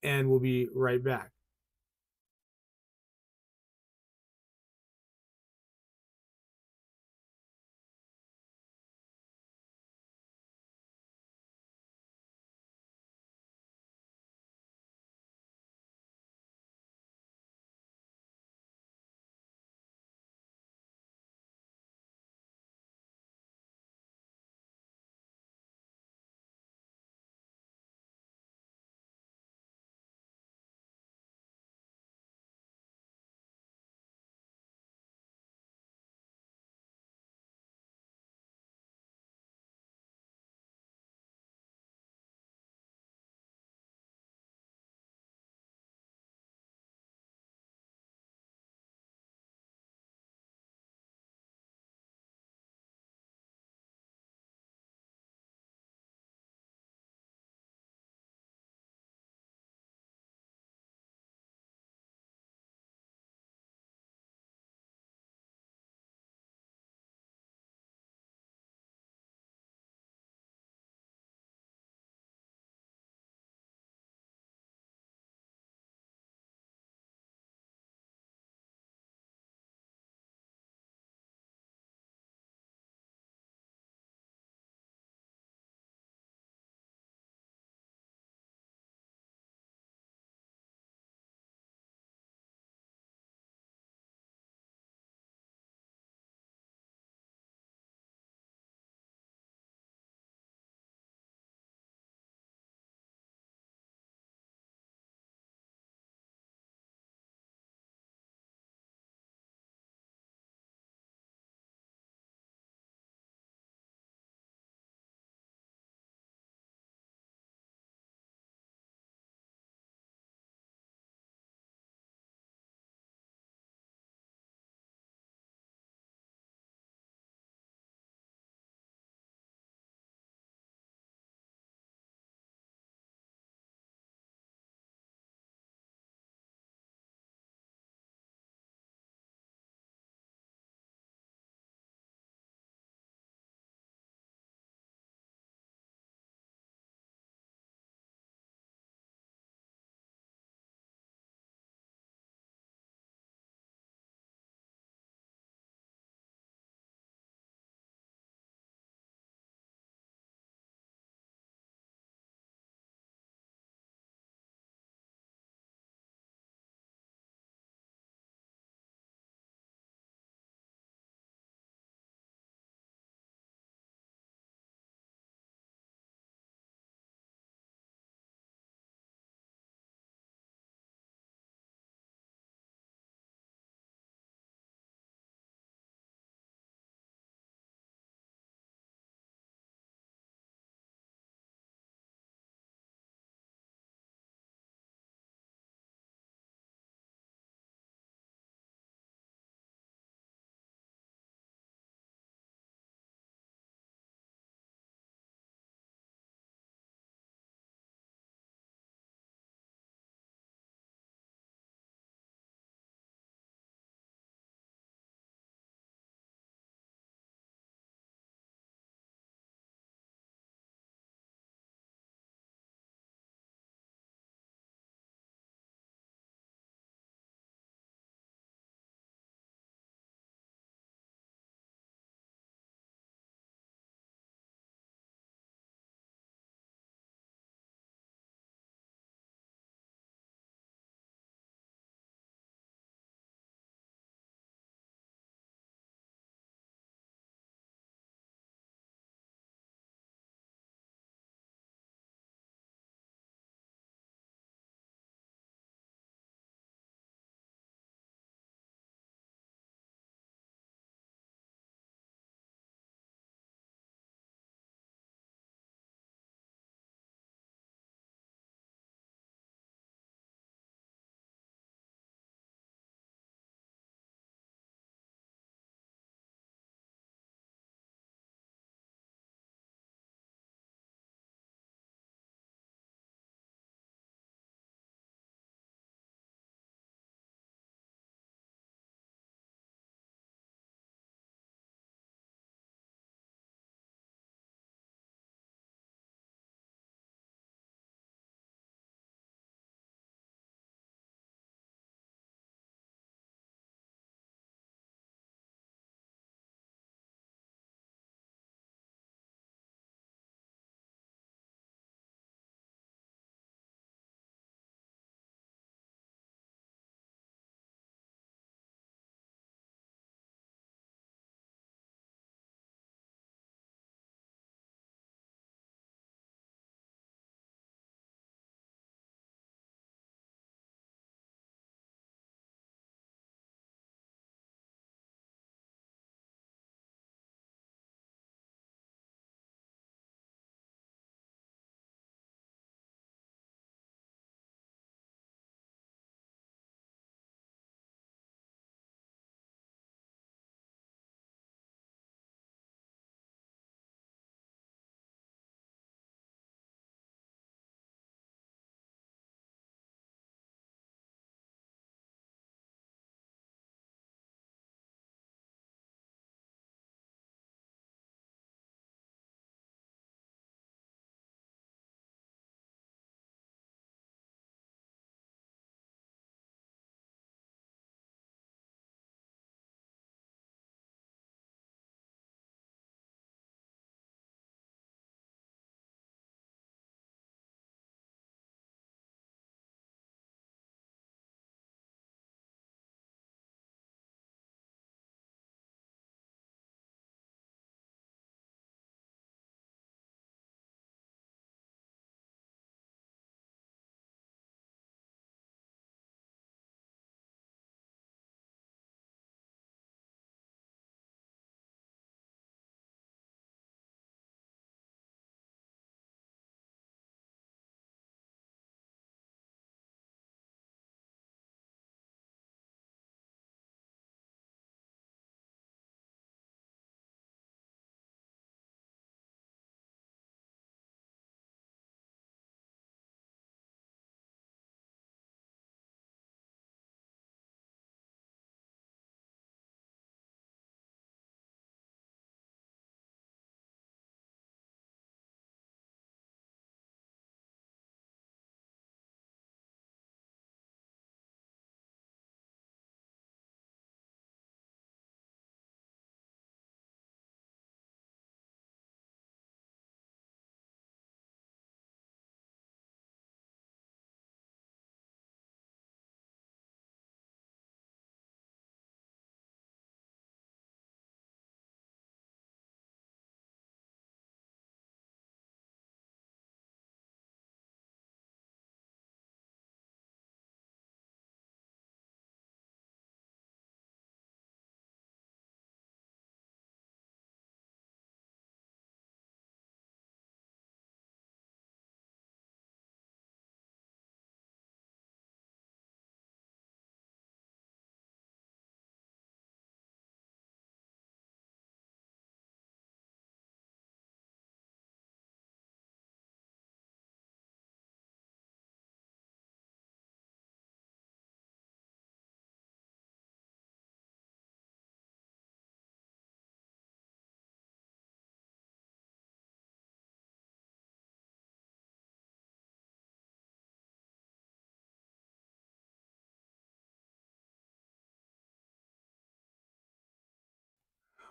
and we'll be right back.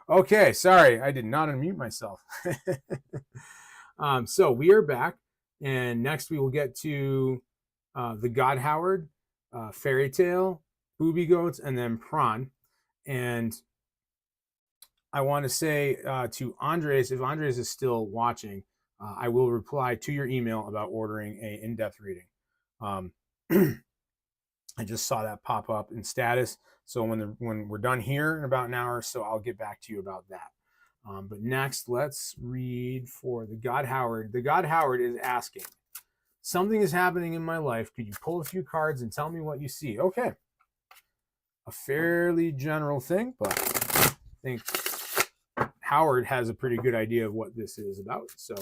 Okay, sorry, I did not unmute myself. So we are back, and next we will get to the God Howard, Fairy Tale, Booby Goats, and then Prawn. And I want to say to Andres, if Andres is still watching, I will reply to your email about ordering a in-depth reading. Um, I just saw that pop up in status. So when we're done here in about an hour or so, I'll get back to you about that. But next, let's read for the God Howard. The God Howard is asking, something is happening in my life. Could you pull a few cards and tell me what you see? Okay. A fairly general thing, but I think Howard has a pretty good idea of what this is about. So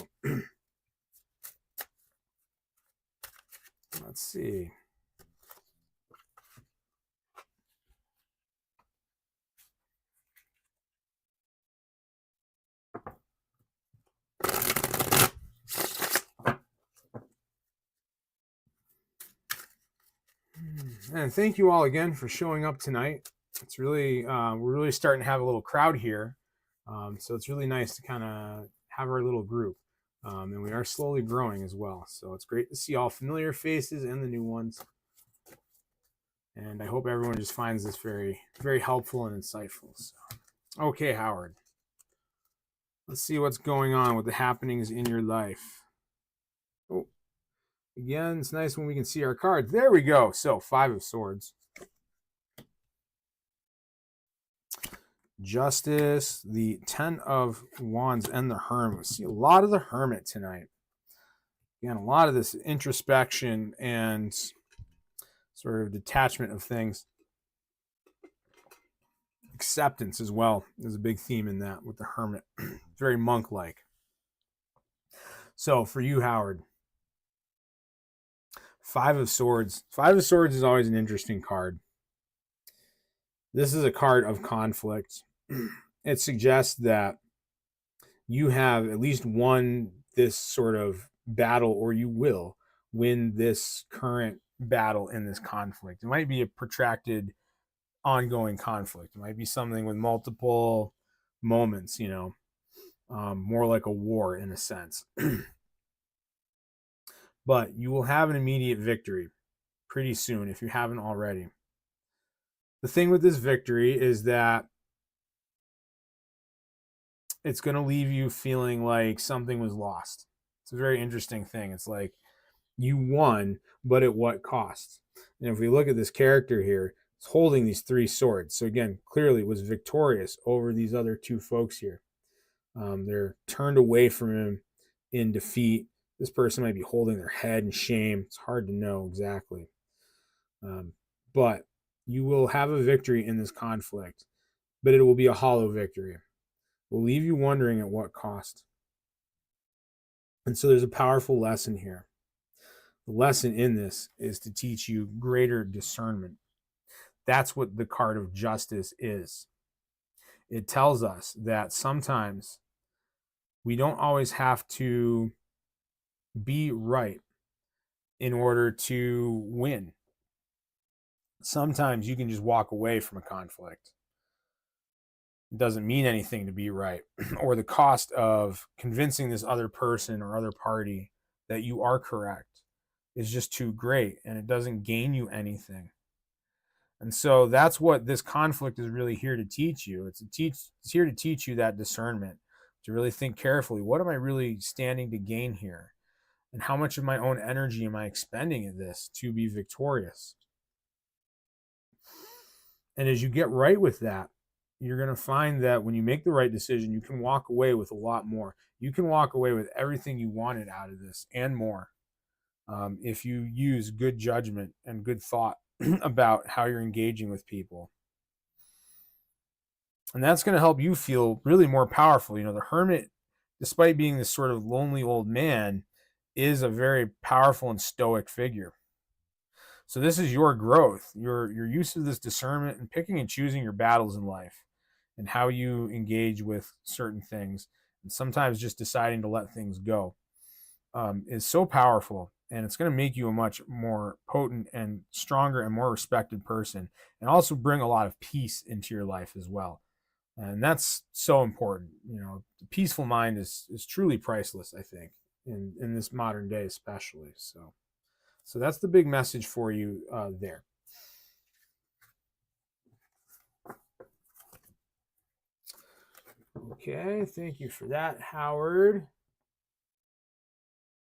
let's see. And thank you all again for showing up tonight. It's really, we're really starting to have a little crowd here. So it's really nice to kind of have our little group. And we are slowly growing as well. So it's great to see all familiar faces and the new ones. And I hope everyone just finds this very, very helpful and insightful. So, okay, Howard. Let's see what's going on with the happenings in your life. Oh, again, it's nice when we can see our cards. There we go. So, 5 of Swords. Justice, the 10 of Wands, and the Hermit. We see a lot of the Hermit tonight. Again, a lot of this introspection and sort of detachment of things. Acceptance as well is a big theme in that with the Hermit. Very monk-like. So for you, Howard, 5 of Swords. 5 of Swords is always an interesting card. This is a card of conflict. It suggests that you have at least won this sort of battle, or you will win this current battle in this conflict. It might be a protracted, ongoing conflict. It might be something with multiple moments, you know, more like a war in a sense. But you will have an immediate victory pretty soon if you haven't already. The thing with this victory is that it's going to leave you feeling like something was lost. It's a very interesting thing. It's like you won, but at what cost? And if we look at this character here, it's holding these 3 swords. So again, clearly it was victorious over these other 2 folks here. They're turned away from him in defeat. This person might be holding their head in shame. It's hard to know exactly. But you will have a victory in this conflict, but it will be a hollow victory. It will leave you wondering at what cost. And so there's a powerful lesson here. The lesson in this is to teach you greater discernment. That's what the card of justice is. It tells us that sometimes we don't always have to be right in order to win. Sometimes you can just walk away from a conflict. It doesn't mean anything to be right, or the cost of convincing this other person or other party that you are correct is just too great, and it doesn't gain you anything. And so that's what this conflict is really here to teach you. It's here to teach you that discernment, to really think carefully, what am I really standing to gain here? And how much of my own energy am I expending in this to be victorious? And as you get right with that, you're going to find that when you make the right decision, you can walk away with a lot more. You can walk away with everything you wanted out of this and more, if you use good judgment and good thought about how you're engaging with people. And that's going to help you feel really more powerful. You know, the Hermit, despite being this sort of lonely old man, is a very powerful and stoic figure. So this is your growth, your use of this discernment and picking and choosing your battles in life and how you engage with certain things, and sometimes just deciding to let things go, is so powerful. And it's going to make you a much more potent and stronger and more respected person, and also bring a lot of peace into your life as well. And that's so important. You know, the peaceful mind is truly priceless, I think, in this modern day especially. So that's the big message for you there. Okay, thank you for that, Howard.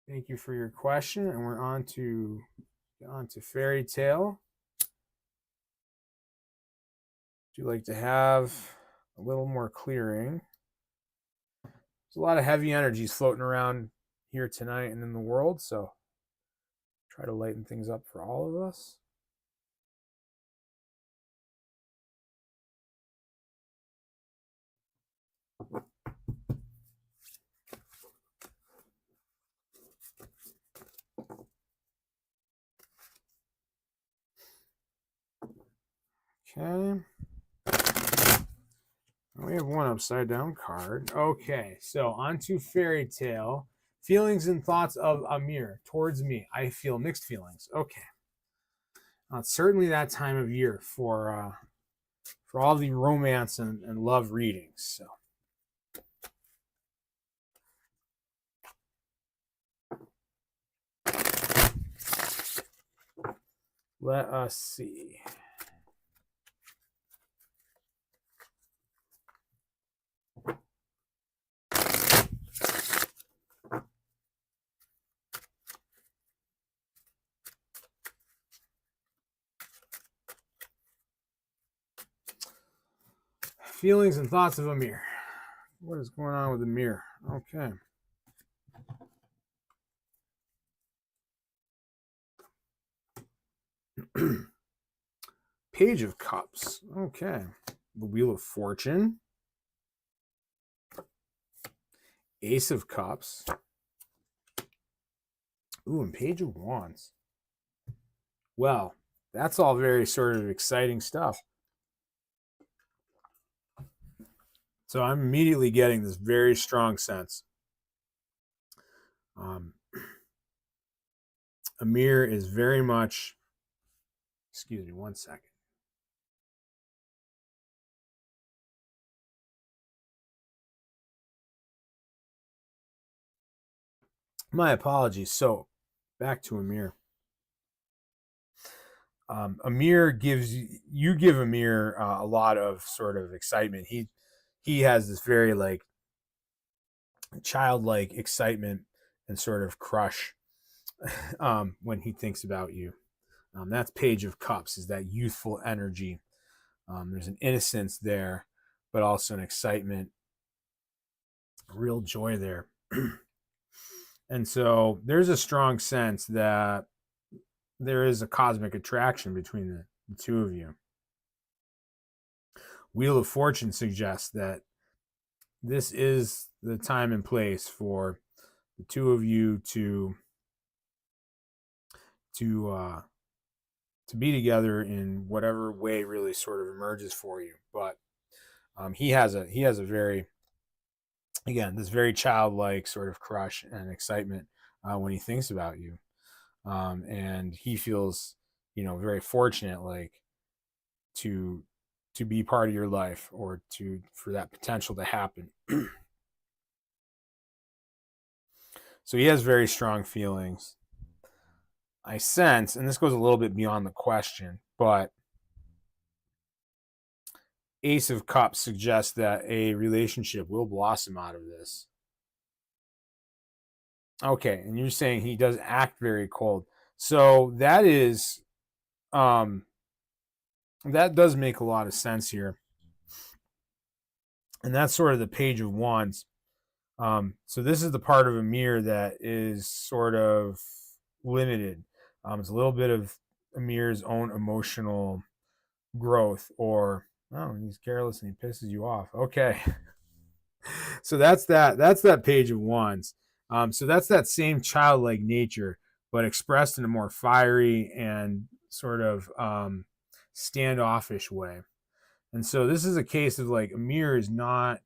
Thank you for your question, and we're on to fairy tale. Would you like to have a little more clearing? There's a lot of heavy energies floating around here tonight and in the world, so try to lighten things up for all of us. Okay. We have one upside down card. Okay, so on to fairy tale. Feelings and thoughts of Amir towards me. I feel mixed feelings. Okay. It's certainly that time of year for all the romance and love readings. So let us see. Feelings and thoughts of Amir. What is going on with Amir? Okay. Page of Cups. Okay. The Wheel of Fortune. Ace of Cups. Ooh, and Page of Wands. Well, that's all very sort of exciting stuff. So I'm immediately getting this very strong sense. Amir is very much, excuse me, 1 second. My apologies. So back to Amir. Amir gives you give Amir a lot of sort of excitement. He has this very like childlike excitement and sort of crush when he thinks about you. That's Page of Cups, is that youthful energy. There's an innocence there, but also an excitement, real joy there. And so there's a strong sense that there is a cosmic attraction between the two of you. Wheel of Fortune suggests that this is the time and place for the two of you to be together in whatever way really sort of emerges for you. But he has a very, again, this very childlike sort of crush and excitement when he thinks about you, and he feels very fortunate, like to be part of your life, or for that potential to happen. So he has very strong feelings. I sense, and this goes a little bit beyond the question, but Ace of Cups suggests that a relationship will blossom out of this. Okay, and you're saying he does act very cold. So that is that does make a lot of sense here. And that's sort of the Page of Wands. So this is the part of Amir that is sort of limited. It's a little bit of Amir's own emotional growth, or he's careless and he pisses you off. Okay. So that's that Page of Wands. So that's that same childlike nature, but expressed in a more fiery and sort of standoffish way. And so this is a case of like Amir is not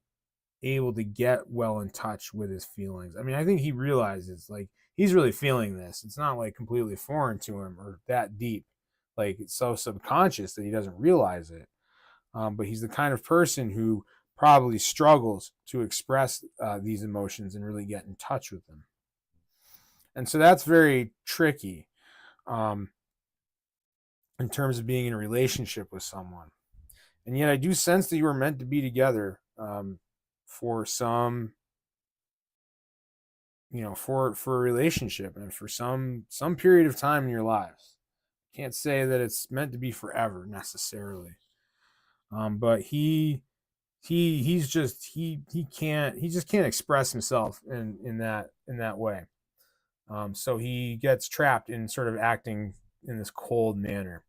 able to get well in touch with his feelings. I mean, I think he realizes like he's really feeling this. It's not like completely foreign to him or that deep. Like it's so subconscious that he doesn't realize it. But he's the kind of person who probably struggles to express these emotions and really get in touch with them. And so that's very tricky um, in terms of being in a relationship with someone. And yet I do sense that you were meant to be together for some, for a relationship and for some period of time in your lives. Can't say that it's meant to be forever necessarily. But he just can't express himself in that way. So he gets trapped in sort of acting in this cold manner.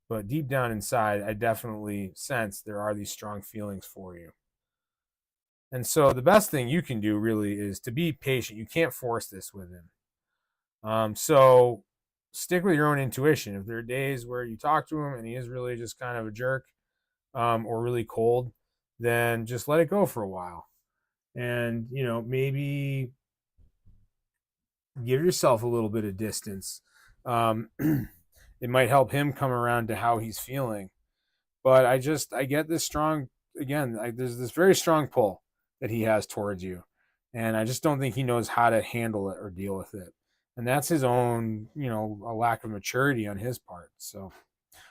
But deep down inside, I definitely sense there are these strong feelings for you. And so the best thing you can do really is to be patient. You can't force this with him. So stick with your own intuition. If there are days where you talk to him and he is really just kind of a jerk or really cold, then just let it go for a while. And, maybe give yourself a little bit of distance. It might help him come around to how he's feeling. But I get this strong, again, there's this very strong pull that he has towards you. And I just don't think he knows how to handle it or deal with it. And that's his own, a lack of maturity on his part. So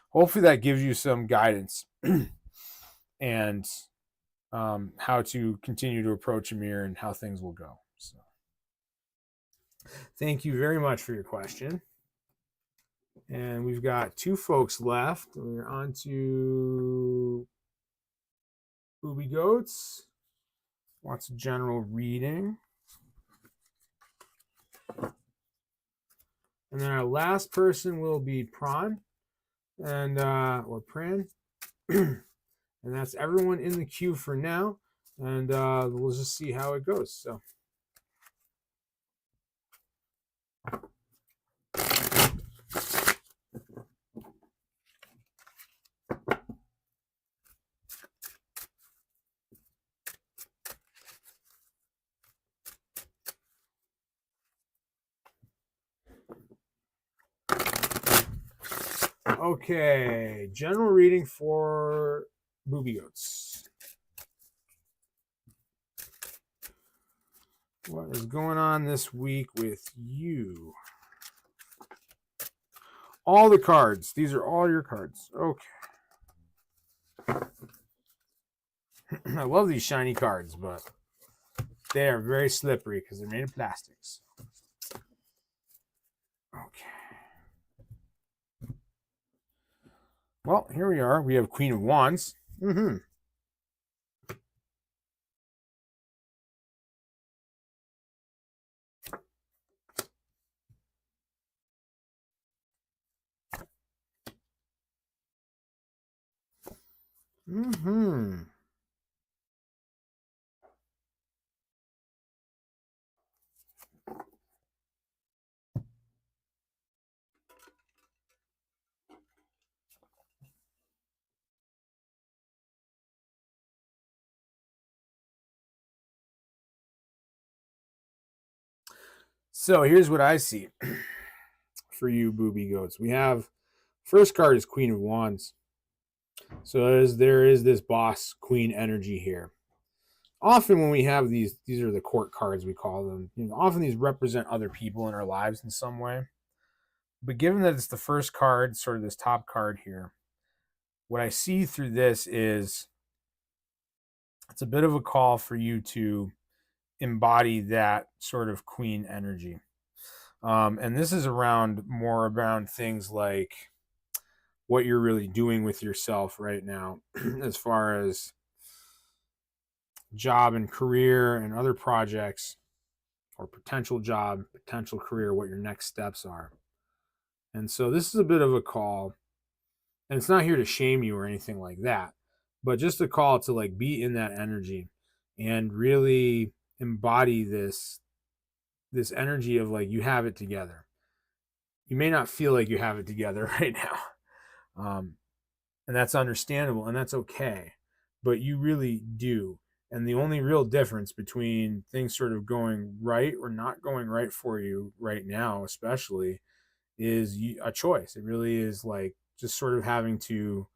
hopefully that gives you some guidance and how to continue to approach Amir and how things will go. So thank you very much for your question. And we've got 2 folks left. We're on to Booby Goats. Wants a general reading. And then our last person will be Prawn and or Pran. And that's everyone in the queue for now. And we'll just see how it goes. So okay, general reading for Booby Goats. What is going on this week with you? All the cards. These are all your cards. Okay. I love these shiny cards, but they are very slippery because they're made of plastics. Okay. Well, here we are. We have Queen of Wands. Mm-hmm. Mm-hmm. So here's what I see for you, Booby Goats. We have first card is Queen of Wands. So there is this boss queen energy here. Often when we have these are the court cards, we call them. Often these represent other people in our lives in some way. But given that it's the first card, sort of this top card here, what I see through this is it's a bit of a call for you to embody that sort of queen energy. And this is more around things like what you're really doing with yourself right now, as far as job and career and other projects, or potential job, potential career, what your next steps are. And so this is a bit of a call, and it's not here to shame you or anything like that, but just a call to like be in that energy and really embody this energy of like you have it together. You may not feel like you have it together right now, and that's understandable and that's okay, but you really do. And the only real difference between things sort of going right or not going right for you right now, especially, is a choice. It really is like just sort of having to,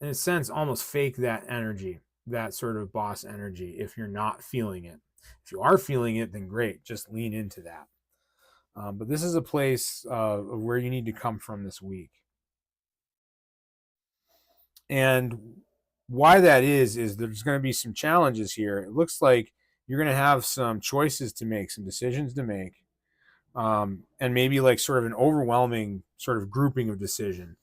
in a sense, almost fake that energy that sort of boss energy if you're not feeling it. If you are feeling it, then great, just lean into that. But this is a place of where you need to come from this week. And why that is there's going to be some challenges here. It looks like you're going to have some choices to make, some decisions to make, and maybe like sort of an overwhelming sort of grouping of decisions.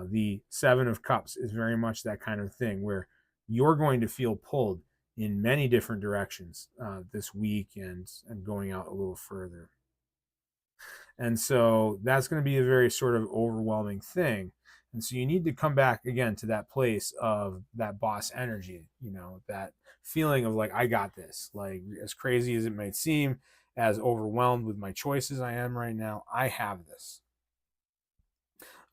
The Seven of Cups is very much that kind of thing where you're going to feel pulled in many different directions this week and going out a little further. And so that's going to be a very sort of overwhelming thing. And so you need to come back again to that place of that boss energy, that feeling of like, I got this. Like, as crazy as it might seem, as overwhelmed with my choices I am right now, I have this.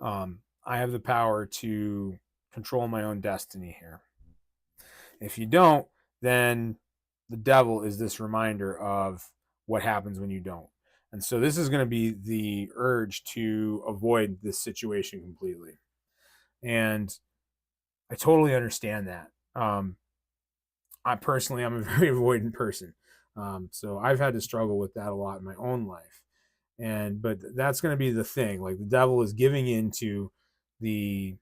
I have the power to control my own destiny here. If you don't, then the devil is this reminder of what happens when you don't. And so this is going to be the urge to avoid this situation completely. And I totally understand that. I'm a very avoidant person. So I've had to struggle with that a lot in my own life. But that's going to be the thing. Like, the devil is giving into the,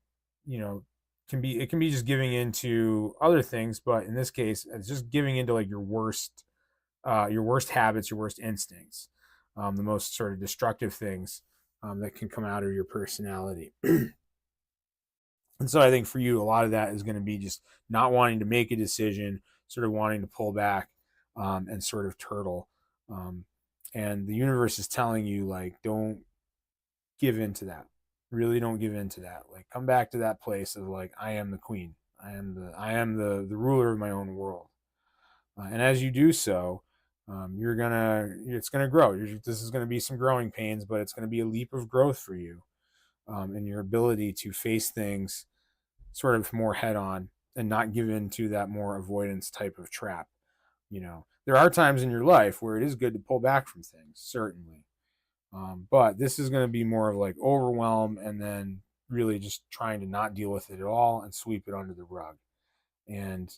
it can be just giving into other things, but in this case, it's just giving into like your worst habits, your worst instincts, the most sort of destructive things that can come out of your personality. And so I think for you, a lot of that is going to be just not wanting to make a decision, sort of wanting to pull back and sort of turtle. And the universe is telling you, like, don't give in to that. Really don't give in to that. Like, come back to that place of like, I am the queen. I am the ruler of my own world. And as you do so, it's gonna grow. This is gonna be some growing pains, but it's gonna be a leap of growth for you in your ability to face things sort of more head on and not give in to that more avoidance type of trap. There are times in your life where it is good to pull back from things, certainly. But this is going to be more of like overwhelm and then really just trying to not deal with it at all and sweep it under the rug. And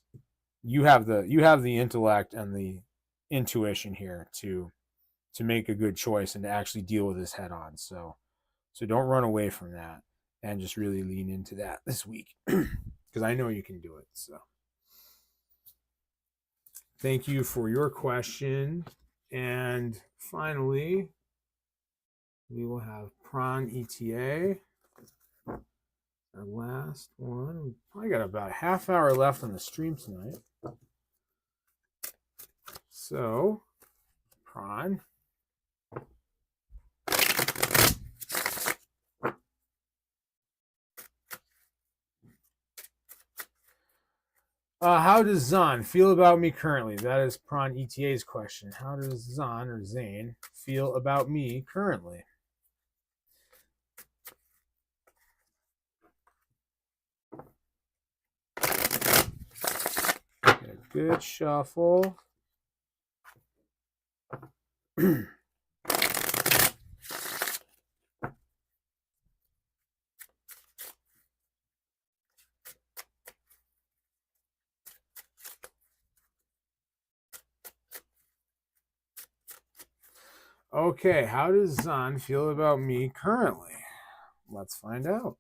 you have the intellect and the intuition here to make a good choice and to actually deal with this head on. So don't run away from that and just really lean into that this week because I know you can do it. So thank you for your question. And finally, we will have Prawn ETA. Our last one. We probably got about a half hour left on the stream tonight. So, Prawn. How does Zahn feel about me currently? That is Prawn ETA's question. How does Zahn or Zane feel about me currently? Get a good shuffle. Okay, how does Zahn feel about me currently? Let's find out.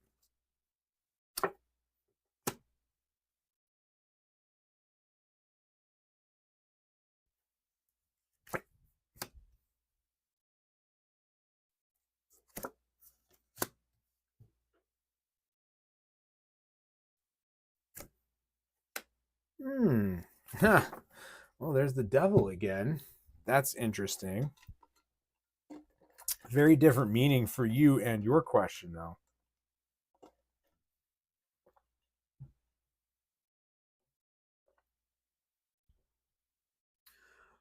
Well, there's the devil again. That's interesting. Very different meaning for you and your question, though.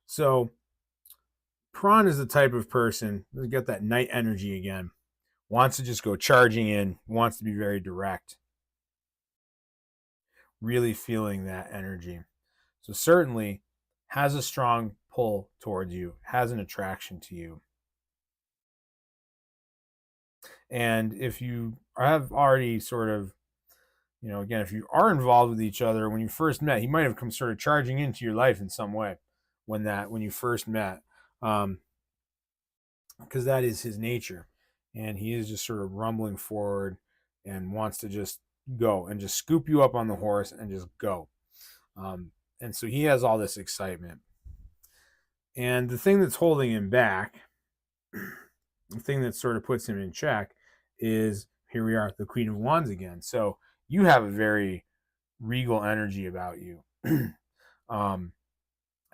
So, Prawn is the type of person who's got that night energy again. Wants to just go charging in, wants to be very direct. Really feeling that energy. So, certainly has a strong pull towards you, has an attraction to you. And if you have already sort of You know, again, if you are involved with each other when you first met, he might have come sort of charging into your life in some way when you first met, because that is his nature, and he is just sort of rumbling forward and wants to just go and just scoop you up on the horse and just go. And so he has all this excitement, and the thing that's holding him back, the thing that sort of puts him in check, is here we are, the Queen of Wands again. So you have a very regal energy about you. I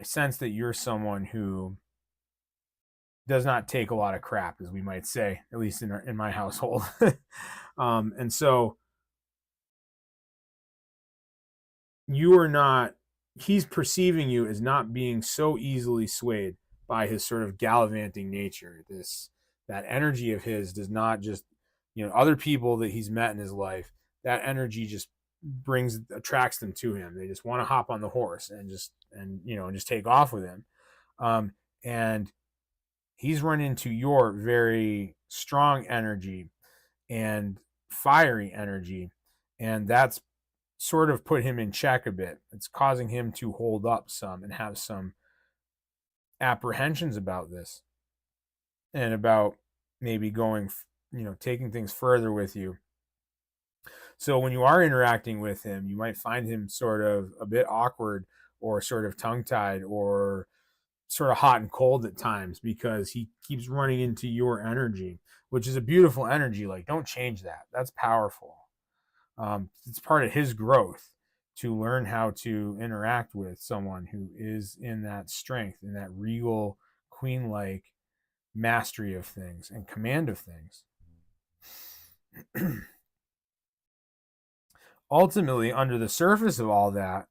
sense that you're someone who does not take a lot of crap, as we might say, at least in my household. And so you are not, he's perceiving you as not being so easily swayed by his sort of gallivanting nature. That energy of his does not just, you know, other people that he's met in his life, that energy just attracts them to him. They just want to hop on the horse and just take off with him. And he's run into your very strong energy and fiery energy, and that's sort of put him in check a bit. It's causing him to hold up some and have some apprehensions about this and about maybe going, taking things further with you. So when you are interacting with him, you might find him sort of a bit awkward or sort of tongue-tied or sort of hot and cold at times because he keeps running into your energy, which is a beautiful energy. Like, don't change that. That's powerful. It's part of his growth to learn how to interact with someone who is in that strength, in that regal, queen-like mastery of things and command of things. Ultimately, under the surface of all that,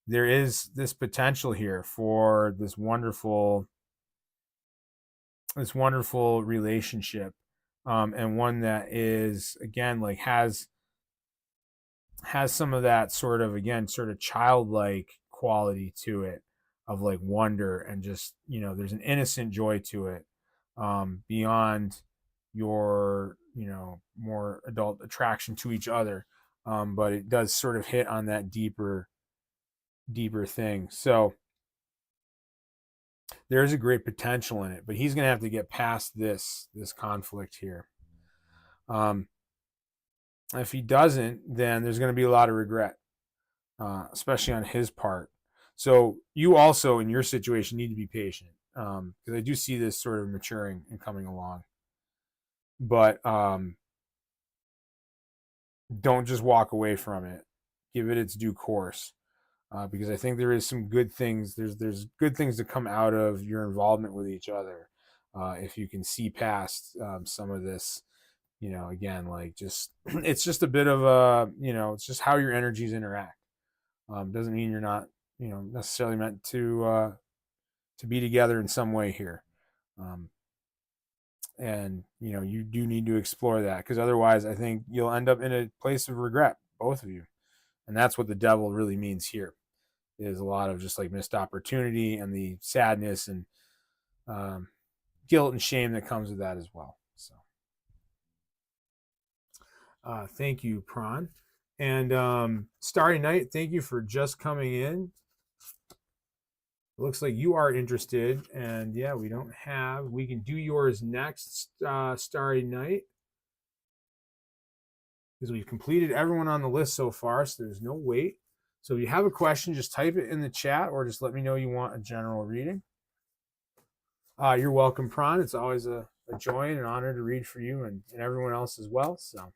there is this potential here for this wonderful relationship, and one that is, again, like has some of that sort of, again, sort of childlike quality to it, of like wonder, and just, there's an innocent joy to it, beyond your, more adult attraction to each other, but it does sort of hit on that deeper thing. So there's a great potential in it, but he's going to have to get past this conflict here. If he doesn't, then there's going to be a lot of regret, especially on his part. So you also, in your situation, need to be patient, because I do see this sort of maturing and coming along. But don't just walk away from it. Give it its due course, because I think there is some good things. There's good things to come out of your involvement with each other, if you can see past some of this. Again, like, just it's just a bit of a, it's just how your energies interact. Doesn't mean you're not, necessarily meant to be together in some way here. And you do need to explore that, because otherwise I think you'll end up in a place of regret, both of you. And that's what the devil really means here, is a lot of just like missed opportunity and the sadness and guilt and shame that comes with that as well. So thank you, Prawn. And Starry Night, thank you for just coming in. It looks like you are interested, and yeah, we can do yours next, Starry Night, because we've completed everyone on the list so far, so there's no wait. So if you have a question, just type it in the chat, or just let me know you want a general reading. You're welcome, Prawn. It's always a joy and an honor to read for you and everyone else as well. So,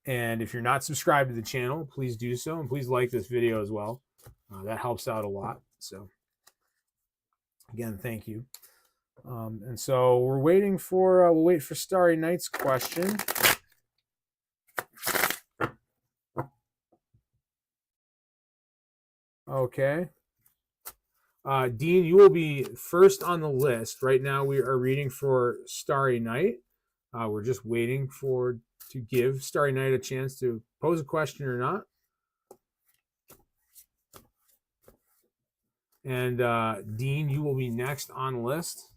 and if you're not subscribed to the channel, please do so, and please like this video as well. That helps out a lot. So again, thank you. And so we'll wait for Starry Night's question. Okay. Dean, you will be first on the list. Right now we are reading for Starry Night. We're just waiting to give Starry Night a chance to pose a question or not. And Dean, you will be next on the list.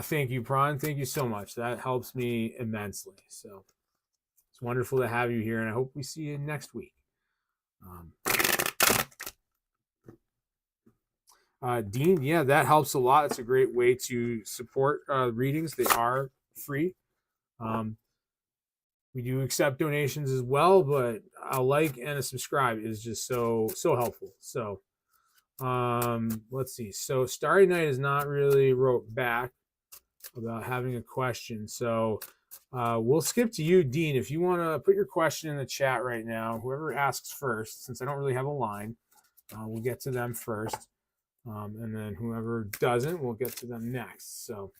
Thank you, Prawn. Thank you so much. That helps me immensely. So it's wonderful to have you here, and I hope we see you next week. Um, Dean, yeah, that helps a lot. It's a great way to support readings. They are free. Um, we do accept donations as well, but a like and a subscribe is just so helpful. So let's see. So Starry Night is not really wrote back about having a question. So we'll skip to you, Dean. If you want to put your question in the chat right now, whoever asks first, since I don't really have a line, we'll get to them first. And then whoever doesn't, we'll get to them next. So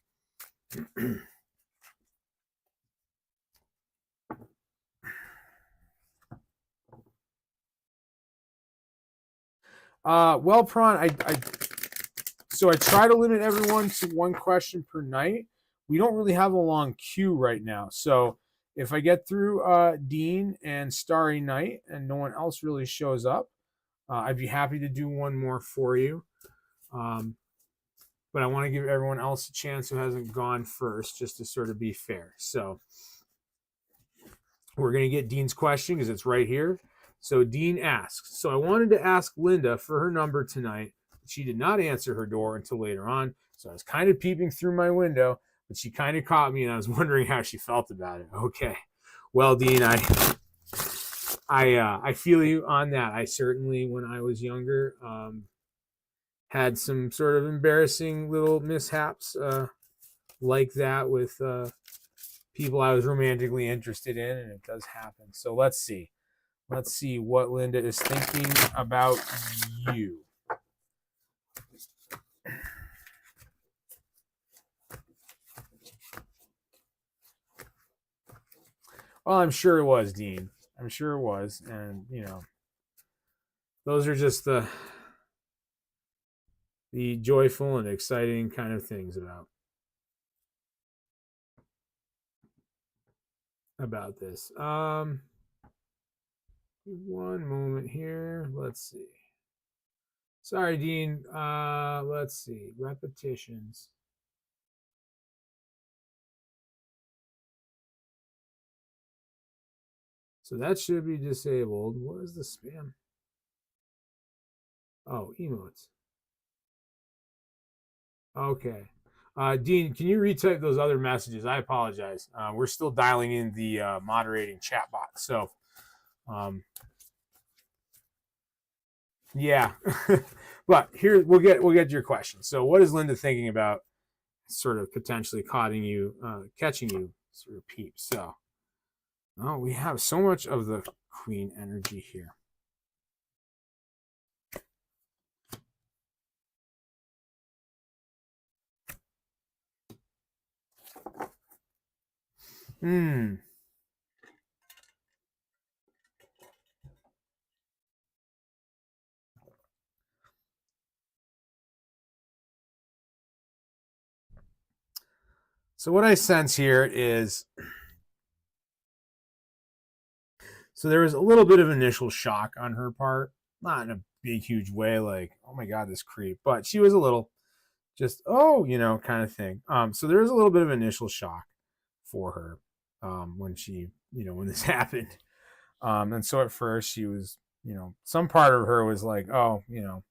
well, Prawn, so I try to limit everyone to one question per night. We don't really have a long queue right now. So if I get through Dean and Starry Night and no one else really shows up, I'd be happy to do one more for you. But I want to give everyone else a chance who hasn't gone first, just to sort of be fair. So we're going to get Dean's question because it's right here. So Dean asks, so I wanted to ask Linda for her number tonight. She did not answer her door until later on. So I was kind of peeping through my window, but she kind of caught me and I was wondering how she felt about it. Okay. Well, Dean, I feel you on that. I certainly, when I was younger, had some sort of embarrassing little mishaps like that with people I was romantically interested in, and it does happen. So let's see. Let's see what Linda is thinking about you. Well, I'm sure it was, Dean. I'm sure it was. And, you know, those are just the joyful and exciting kind of things about this. One moment here. Let's see. Sorry, Dean. Let's see. Repetitions. So that should be disabled. What is the spam? Oh, emotes. Okay. Dean, can you retype those other messages? I apologize. We're still dialing in the moderating chat box. So, yeah. But here we'll get to your question. So, what is Linda thinking about sort of potentially catching you sort of peep? So, oh, we have so much of the queen energy here. So what I sense here is, so there was a little bit of initial shock on her part, not in a big, huge way, like, oh my God, this creep, but she was a little just, oh, you know, kind of thing. So there was a little bit of initial shock for her when she, you know, when this happened. And so at first she was, you know, some part of her was like, oh, you know,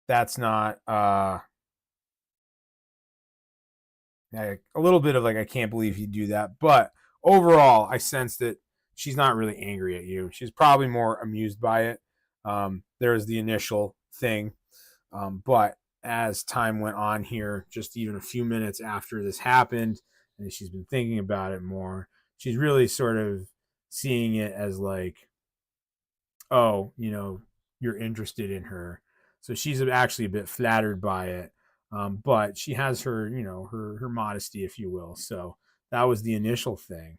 that's not, like, a little bit of like, I can't believe you do that. But overall, I sense that she's not really angry at you. She's probably more amused by it. There's the initial thing. But as time went on here, just even a few minutes after this happened, and she's been thinking about it more, she's really sort of seeing it as like, oh, you know, you're interested in her. So she's actually a bit flattered by it. But she has her, you know, her modesty, if you will. So that was the initial thing.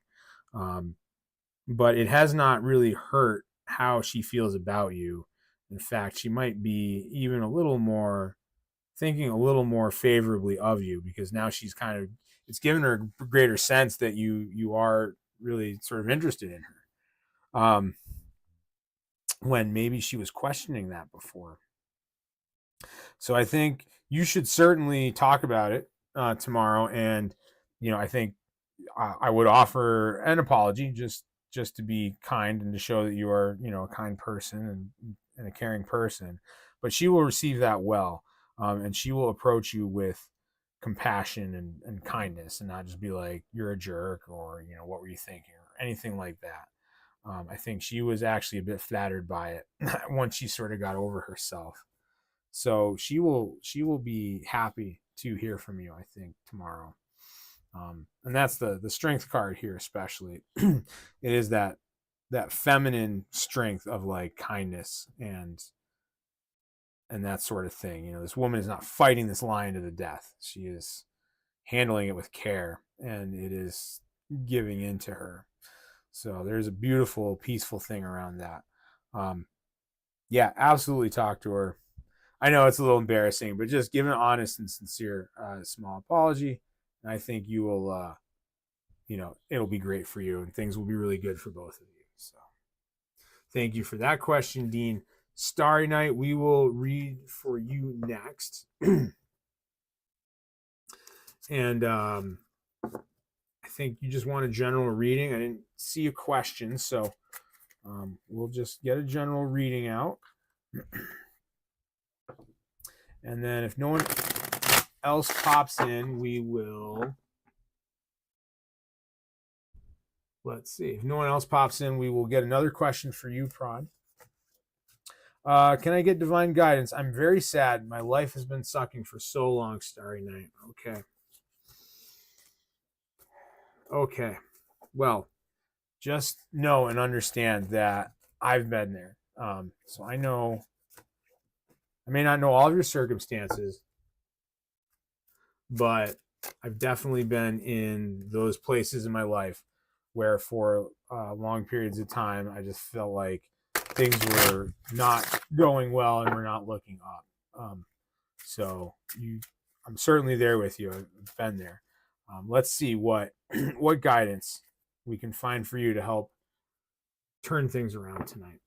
But it has not really hurt how she feels about you. In fact, she might be even a little more thinking a little more favorably of you, because now she's kind of, it's given her a greater sense that you are really sort of interested in her. When maybe she was questioning that before. So I think you should certainly talk about it tomorrow, and I think I would offer an apology, just to be kind and to show that you are a kind person and a caring person. But she will receive that well, and she will approach you with compassion and kindness, and not just be like, you're a jerk, or what were you thinking, or anything like that. I think she was actually a bit flattered by it once she sort of got over herself. So she will be happy to hear from you, I think, tomorrow. And that's the strength card here, especially. It is that feminine strength of like kindness and that sort of thing. This woman is not fighting this lion to the death. She is handling it with care, and it is giving in to her. So there's a beautiful, peaceful thing around that. Yeah, absolutely talk to her. I know it's a little embarrassing, but just give an honest and sincere small apology. And I think you will, it'll be great for you, and things will be really good for both of you. So thank you for that question, Dean. Starry Night, we will read for you next. And I think you just want a general reading. I didn't see a question, so we'll just get a general reading out. And then if no one else pops in, we will... Let's see. If no one else pops in, we will get another question for you, Prod. Can I get divine guidance? I'm very sad. My life has been sucking for so long, Starry Night. Okay. Well, just know and understand that I've been there. So I know, I may not know all of your circumstances, but I've definitely been in those places in my life where for long periods of time, I just felt like things were not going well and we're not looking up. So I'm certainly there with you. I've been there. Let's see what guidance we can find for you to help turn things around tonight.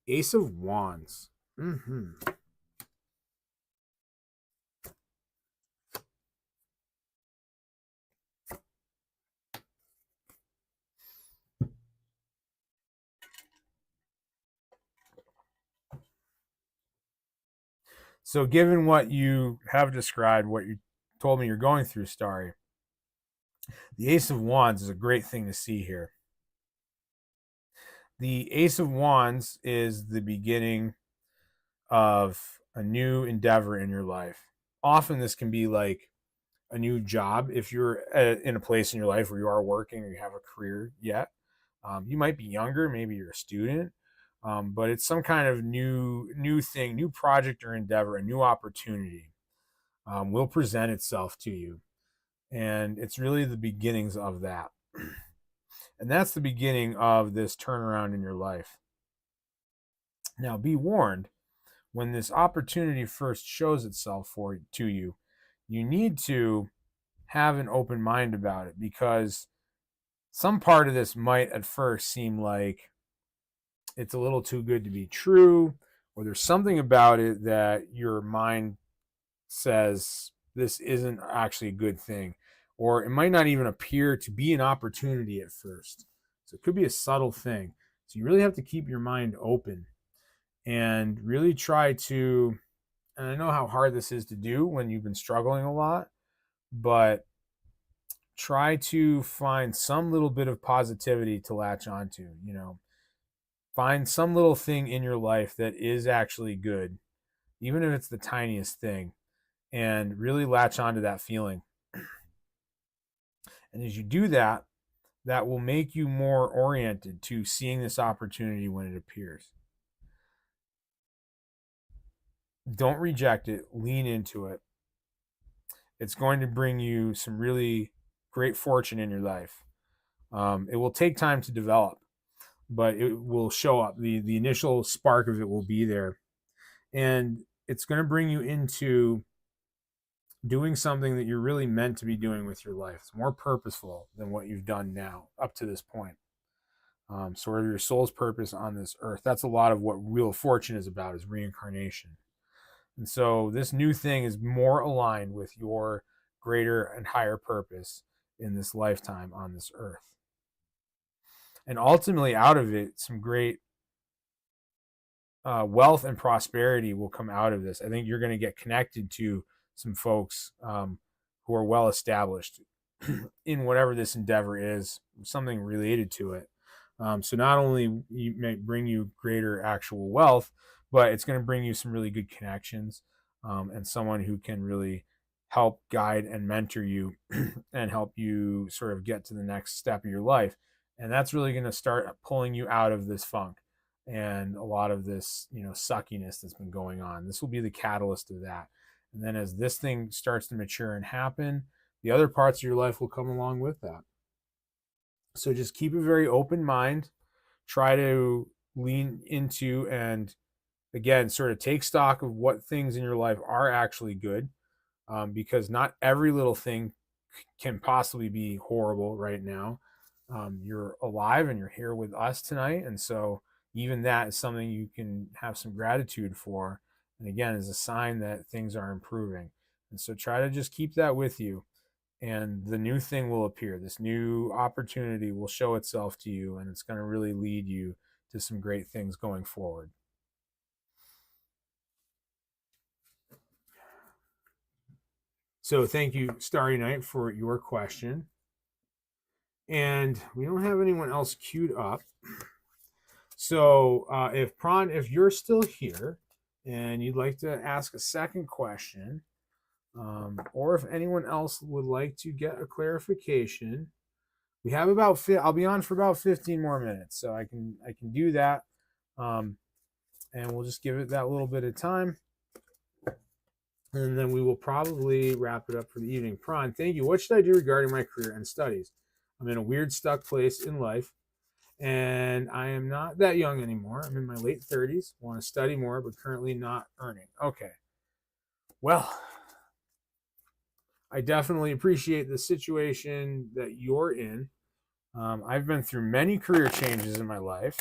Ace of Wands. So given what you have described, what you told me you're going through, Starry, the Ace of Wands is a great thing to see here. The Ace of Wands is the beginning of a new endeavor in your life. Often this can be like a new job if you're in a place in your life where you are working or you have a career yet. You might be younger, maybe you're a student, but it's some kind of new thing, new project or endeavor, a new opportunity will present itself to you. And it's really the beginnings of that. And that's the beginning of this turnaround in your life. Now, be warned, when this opportunity first shows itself to you, you need to have an open mind about it, because some part of this might at first seem like it's a little too good to be true, or there's something about it that your mind says this isn't actually a good thing, or it might not even appear to be an opportunity at first. So it could be a subtle thing. So you really have to keep your mind open and really try to, and I know how hard this is to do when you've been struggling a lot, but try to find some little bit of positivity to latch onto. Find some little thing in your life that is actually good, even if it's the tiniest thing, and really latch onto that feeling. And as you do that, that will make you more oriented to seeing this opportunity when it appears. Don't reject it, lean into it. It's going to bring you some really great fortune in your life. It will take time to develop, but it will show up. The initial spark of it will be there. And it's going to bring you into doing something that you're really meant to be doing with your life. It's more purposeful than what you've done now up to this point. Sort of your soul's purpose on this earth. That's a lot of what Wheel of Fortune is about, is reincarnation. And so this new thing is more aligned with your greater and higher purpose in this lifetime on this earth. And ultimately, out of it, some great wealth and prosperity will come out of this. I think you're going to get connected to some folks who are well established in whatever this endeavor is, something related to it. So not only you may bring you greater actual wealth, but it's going to bring you some really good connections and someone who can really help guide and mentor you and help you sort of get to the next step of your life. And that's really going to start pulling you out of this funk and a lot of this, suckiness that's been going on. This will be the catalyst of that. And then as this thing starts to mature and happen, the other parts of your life will come along with that. So just keep a very open mind. Try to lean into and, again, sort of take stock of what things in your life are actually good, because not every little thing can possibly be horrible right now. You're alive and you're here with us tonight. And so even that is something you can have some gratitude for. And again, is a sign that things are improving. And so try to just keep that with you. And the new thing will appear. This new opportunity will show itself to you, and it's going to really lead you to some great things going forward. So thank you, Starry Night, for your question. And we don't have anyone else queued up. So if you're still here and you'd like to ask a second question, or if anyone else would like to get a clarification, we have I'll be on for about 15 more minutes, so I can do that, and we'll just give it that little bit of time, and then we will probably wrap it up for the evening. Prawn, thank you. What should I do regarding my career and studies? I'm in a weird stuck place in life, and I am not that young anymore. I'm in my late 30s, want to study more, but currently not earning. Okay. Well, I definitely appreciate the situation that you're in. I've been through many career changes in my life,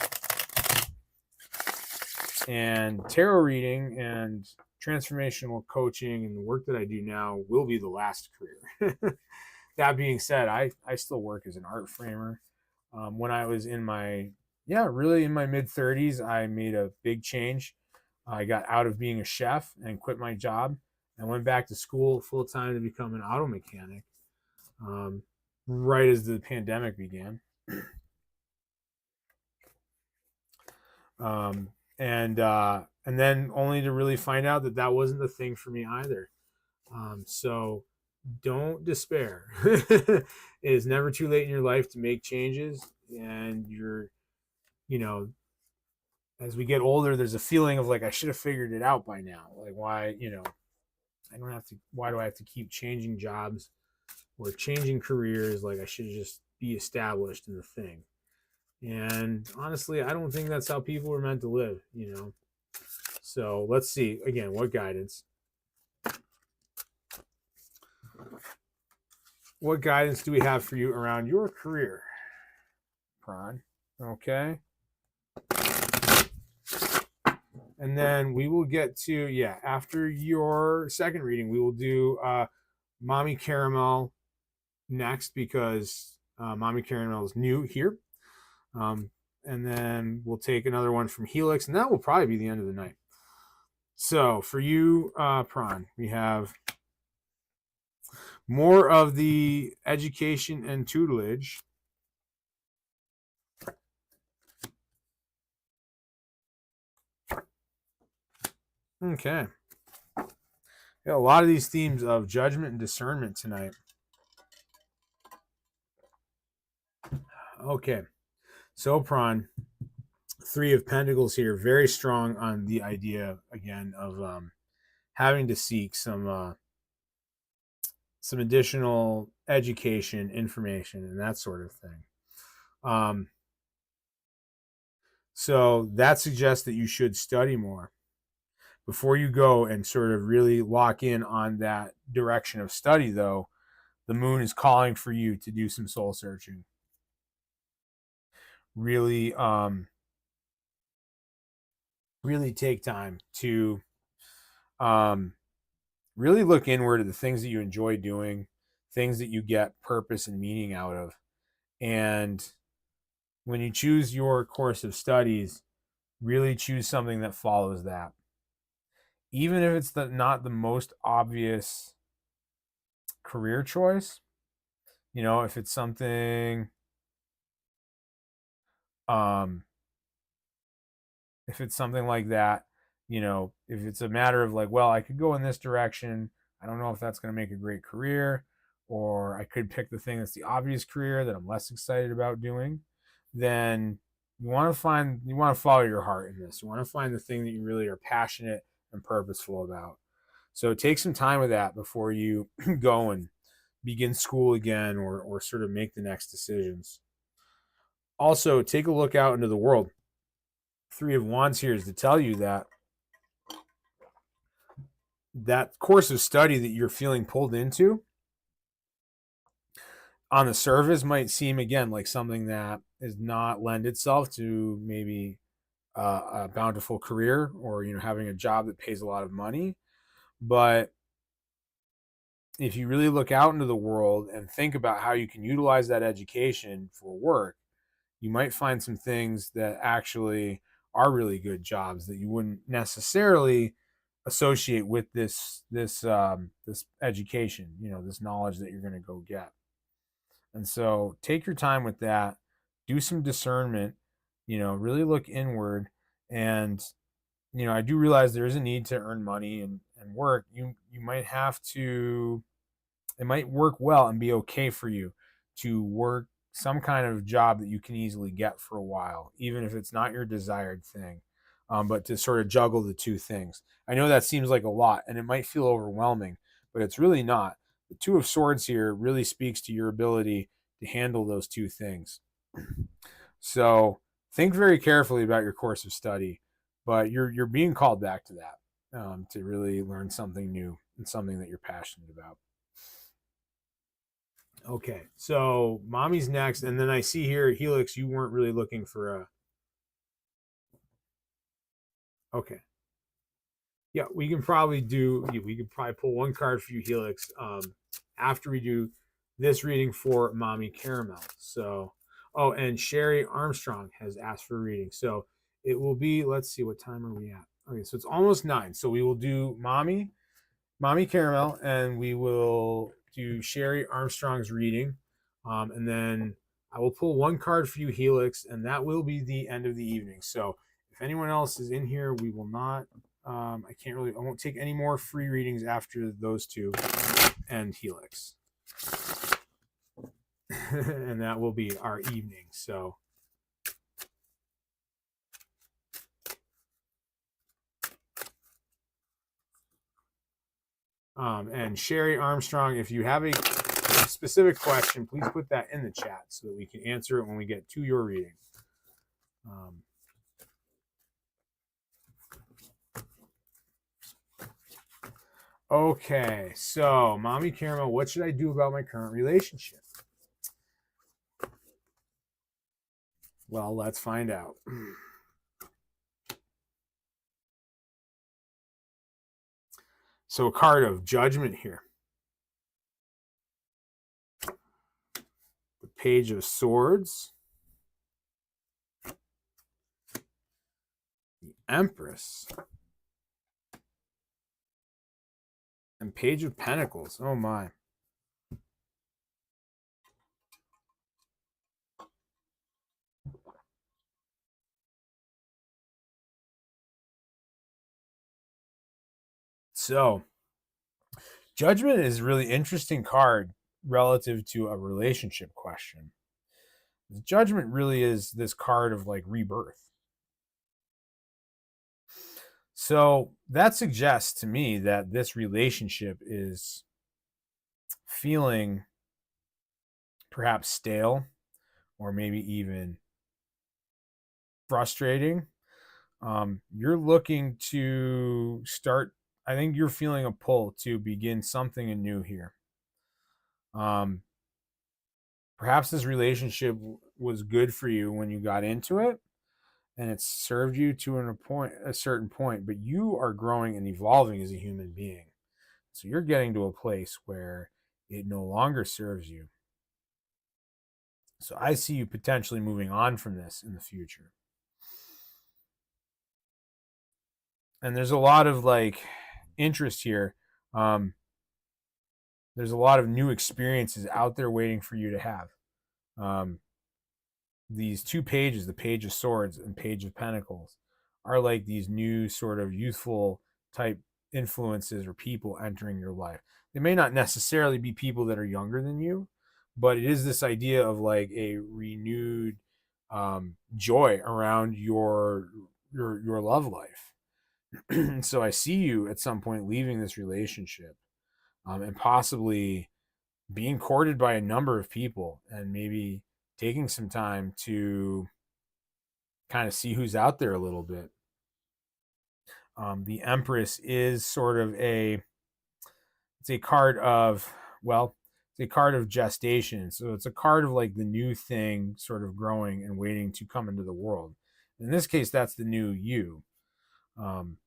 and tarot reading and transformational coaching and the work that I do now will be the last career. That being said, I still work as an art framer. When I was in my mid 30s, I made a big change. I got out of being a chef and quit my job and went back to school full time to become an auto mechanic. Right as the pandemic began. And then only to really find out that wasn't the thing for me either. So don't despair. It is never too late in your life to make changes, and as we get older, there's a feeling of like, I should have figured it out by now. Like, why do I have to keep changing jobs or changing careers? Like, I should just be established in the thing. And honestly, I don't think that's how people are meant to live, So let's see, again, what guidance? What guidance do we have for you around your career, Prawn? Okay. And then we will get to, after your second reading, we will do Mommy Caramel next, because Mommy Caramel is new here. And then we'll take another one from Helix, and that will probably be the end of the night. So for you, Prawn, we have more of the education and tutelage. Okay. Got a lot of these themes of judgment and discernment tonight. Okay. So, Prawn, Three of Pentacles here, very strong on the idea, again, of having to seek some additional education, information, and that sort of thing. So that suggests that you should study more. Before you go and sort of really lock in on that direction of study, though, the moon is calling for you to do some soul searching. Really, really take time to um, really look inward at the things that you enjoy doing, things that you get purpose and meaning out of. And when you choose your course of studies, really choose something that follows that. Even if it's not the most obvious career choice, if it's something, um, if it's something like that, if it's a matter of like, well, I could go in this direction. I don't know if that's going to make a great career, or I could pick the thing that's the obvious career that I'm less excited about doing. Then you want to follow your heart in this. You want to find the thing that you really are passionate and purposeful about. So take some time with that before you go and begin school again, or sort of make the next decisions. Also, take a look out into the world. Three of Wands here is to tell you that that course of study that you're feeling pulled into on the surface might seem, again, like something that is not lend itself to maybe a bountiful career, or having a job that pays a lot of money. But if you really look out into the world and think about how you can utilize that education for work, you might find some things that actually are really good jobs that you wouldn't necessarily associate with this education, this knowledge that you're going to go get. And so take your time with that, do some discernment, really look inward. And I do realize there is a need to earn money and work. You might have to, it might work well and be okay for you to work some kind of job that you can easily get for a while, even if it's not your desired thing. But to sort of juggle the two things. I know that seems like a lot and it might feel overwhelming, but it's really not. The Two of Swords here really speaks to your ability to handle those two things. So think very carefully about your course of study, but you're being called back to that, to really learn something new and something that you're passionate about. Okay, so mommy's next, and then I see here, Helix, you weren't really looking for a. Okay, yeah, we can probably pull one card for you, Helix, after we do this reading for Mommy Caramel. So, oh, and Sherry Armstrong has asked for a reading, so it will be. Let's see, what time are we at? Okay, so it's almost 9. So we will do Mommy Caramel, and we will do Sherry Armstrong's reading. And then I will pull one card for you, Helix, and that will be the end of the evening. So if anyone else is in here, we will not, I won't take any more free readings after those two and Helix. And that will be our evening. So. And Sherry Armstrong, if you have a specific question, please put that in the chat so that we can answer it when we get to your reading. Okay, so Mommy Caramel, what should I do about my current relationship? Well, let's find out. So a card of Judgment here. The Page of Swords. The Empress. And Page of Pentacles. Oh my. So, Judgment is a really interesting card relative to a relationship question. Judgment really is this card of like rebirth. So that suggests to me that this relationship is feeling perhaps stale, or maybe even frustrating. You're looking to start. I think you're feeling a pull to begin something anew here. Um, Perhaps this relationship was good for you when you got into it, and it served you to a certain point. But you are growing and evolving as a human being, so you're getting to a place where it no longer serves you. So I see you potentially moving on from this in the future. And there's a lot of like interest here. Um, there's a lot of new experiences out there waiting for you to have. Um, these two pages, the Page of Swords and Page of Pentacles, are like these new sort of youthful type influences or people entering your life. They may not necessarily be people that are younger than you, but it is this idea of like a renewed joy around your love life. So I see you at some point leaving this relationship, and possibly being courted by a number of people, and maybe taking some time to kind of see who's out there a little bit. The Empress is sort of it's a card of, well, it's a card of gestation. So it's a card of like the new thing sort of growing and waiting to come into the world. In this case, that's the new you. Um,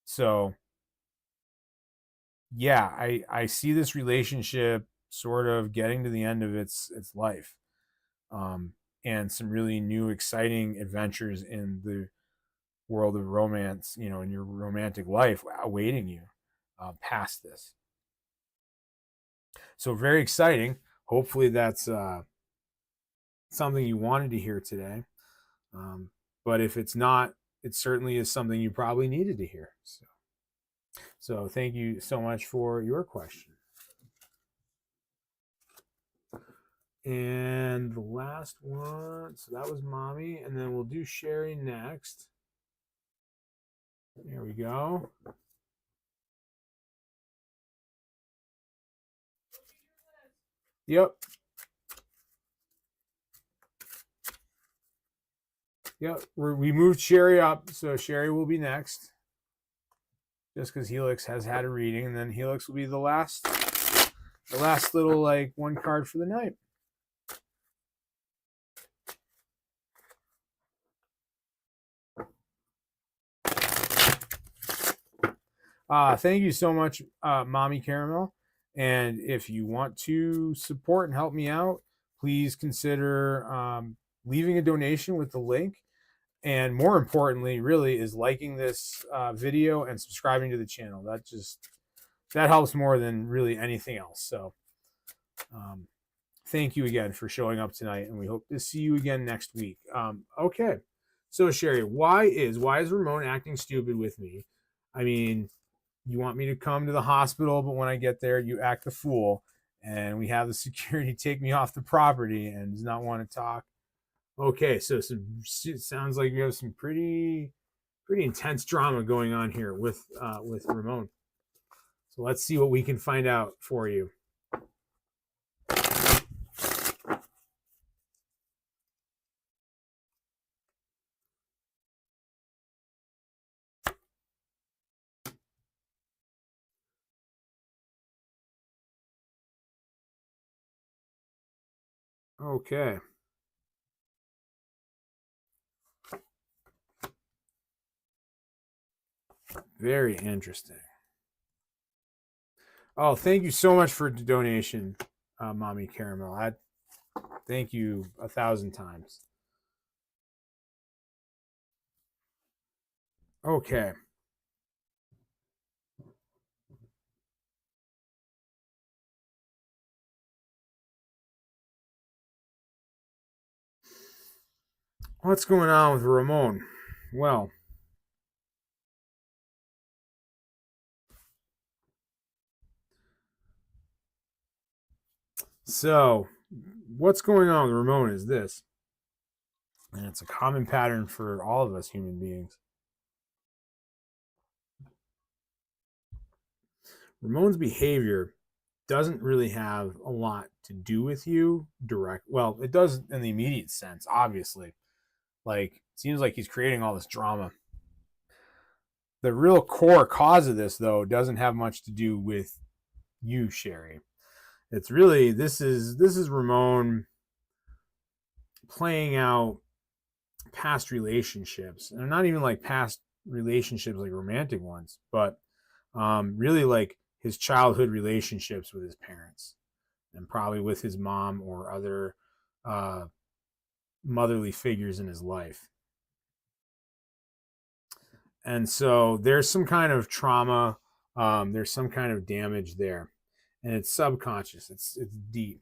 so yeah, I see this relationship sort of getting to the end of its life, um, and some really new exciting adventures in the world of romance, in your romantic life awaiting you past this. So very exciting. Hopefully that's something you wanted to hear today. Um, but if it's not, it certainly is something you probably needed to hear. So thank you so much for your question. And the last one, so that was Mommy, and then we'll do Sherry next. There we go. Yep. Yep. We moved Sherry up, so Sherry will be next. Just because Helix has had a reading, and then Helix will be the last little like one card for the night. Thank you so much, Mommy Caramel. And if you want to support and help me out, please consider leaving a donation with the link. And more importantly, really, is liking this video and subscribing to the channel. That helps more than really anything else. So thank you again for showing up tonight, and we hope to see you again next week. Okay. So Sherry, why is Ramon acting stupid with me? I mean, you want me to come to the hospital, but when I get there, you act the fool, and we have the security take me off the property and does not want to talk. Okay, so it sounds like you have some pretty intense drama going on here with Ramon. So let's see what we can find out for you. Okay. Very interesting. Oh, thank you so much for the donation, Mommy Caramel. I thank you 1,000 times. Okay. What's going on with Ramon? Well, so what's going on with Ramon is this, and it's a common pattern for all of us human beings. Ramon's behavior doesn't really have a lot to do with you direct. Well, it does in the immediate sense, obviously. Like, it seems like he's creating all this drama The real core cause of this, though, doesn't have much to do with you, Sherry. It's really this is Ramon playing out past relationships, and not even like past relationships like romantic ones, but really like his childhood relationships with his parents, and probably with his mom or other uh, motherly figures in his life. And so there's some kind of trauma, there's some kind of damage there, and it's subconscious, it's deep.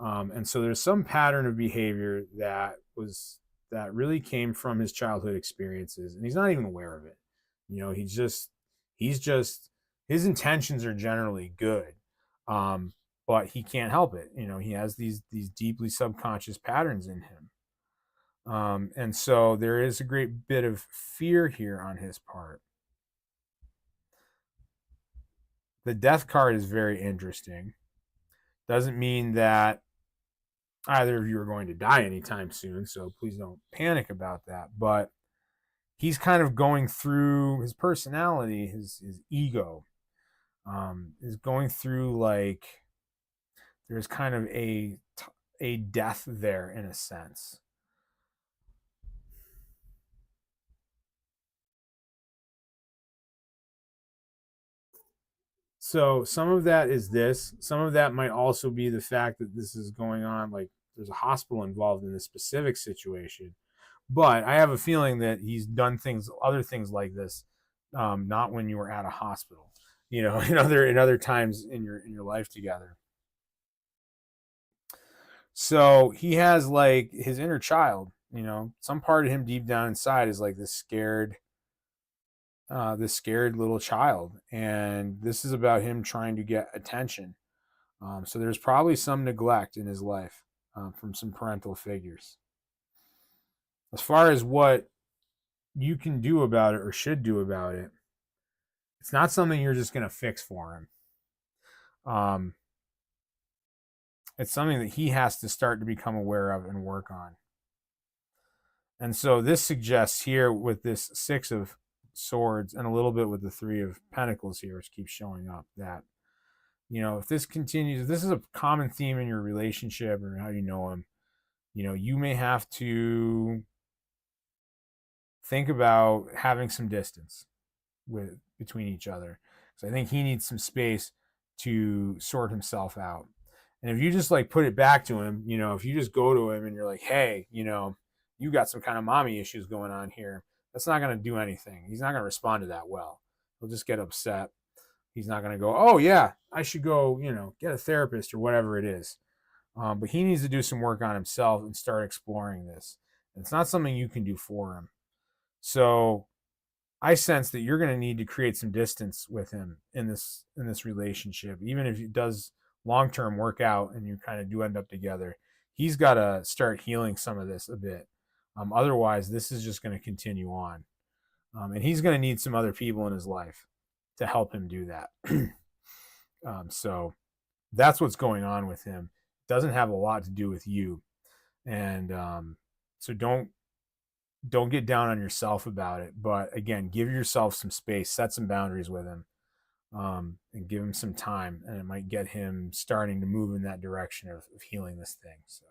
And so there's some pattern of behavior that really came from his childhood experiences, and he's not even aware of it. You know, he's just his intentions are generally good, but he can't help it. You know, he has these deeply subconscious patterns in him. And so there is a great bit of fear here on his part. The death card is very interesting. Doesn't mean that either of you are going to die anytime soon, so please don't panic about that. But he's kind of going through his personality, his ego, is going through like there's kind of a death there in a sense. So some of that is this. Some of that might also be the fact that this is going on, like there's a hospital involved in this specific situation. But I have a feeling that he's done other things like this, not when you were at a hospital, you know, in other times in your life together. So he has like his inner child, you know, some part of him deep down inside is like this scared little child, and this is about him trying to get attention. So there's probably some neglect in his life from some parental figures. As far as what you can do about it or should do about it, it's not something you're just going to fix for him. It's something that he has to start to become aware of and work on. And so this suggests here with this Six of Swords and a little bit with the Three of Pentacles here, which keeps showing up, that, you know, if this continues, if this is a common theme in your relationship or how you know him, you know, you may have to think about having some distance between each other. So I think he needs some space to sort himself out. And if you just like put it back to him, you know, if you just go to him and you're like, hey, you know, you got some kind of mommy issues going on here, that's not going to do anything. He's not going to respond to that well. He'll just get upset. He's not going to go, oh, yeah, I should go, you know, get a therapist or whatever it is. But he needs to do some work on himself and start exploring this. And it's not something you can do for him. So I sense that you're going to need to create some distance with him in this relationship, even if it does long term work out and you kind of do end up together. He's got to start healing some of this a bit. Otherwise, this is just going to continue on, and he's going to need some other people in his life to help him do that. So that's what's going on with him. It doesn't have a lot to do with you, and so don't get down on yourself about it. But again, give yourself some space, set some boundaries with him, and give him some time, and it might get him starting to move in that direction of healing this thing. So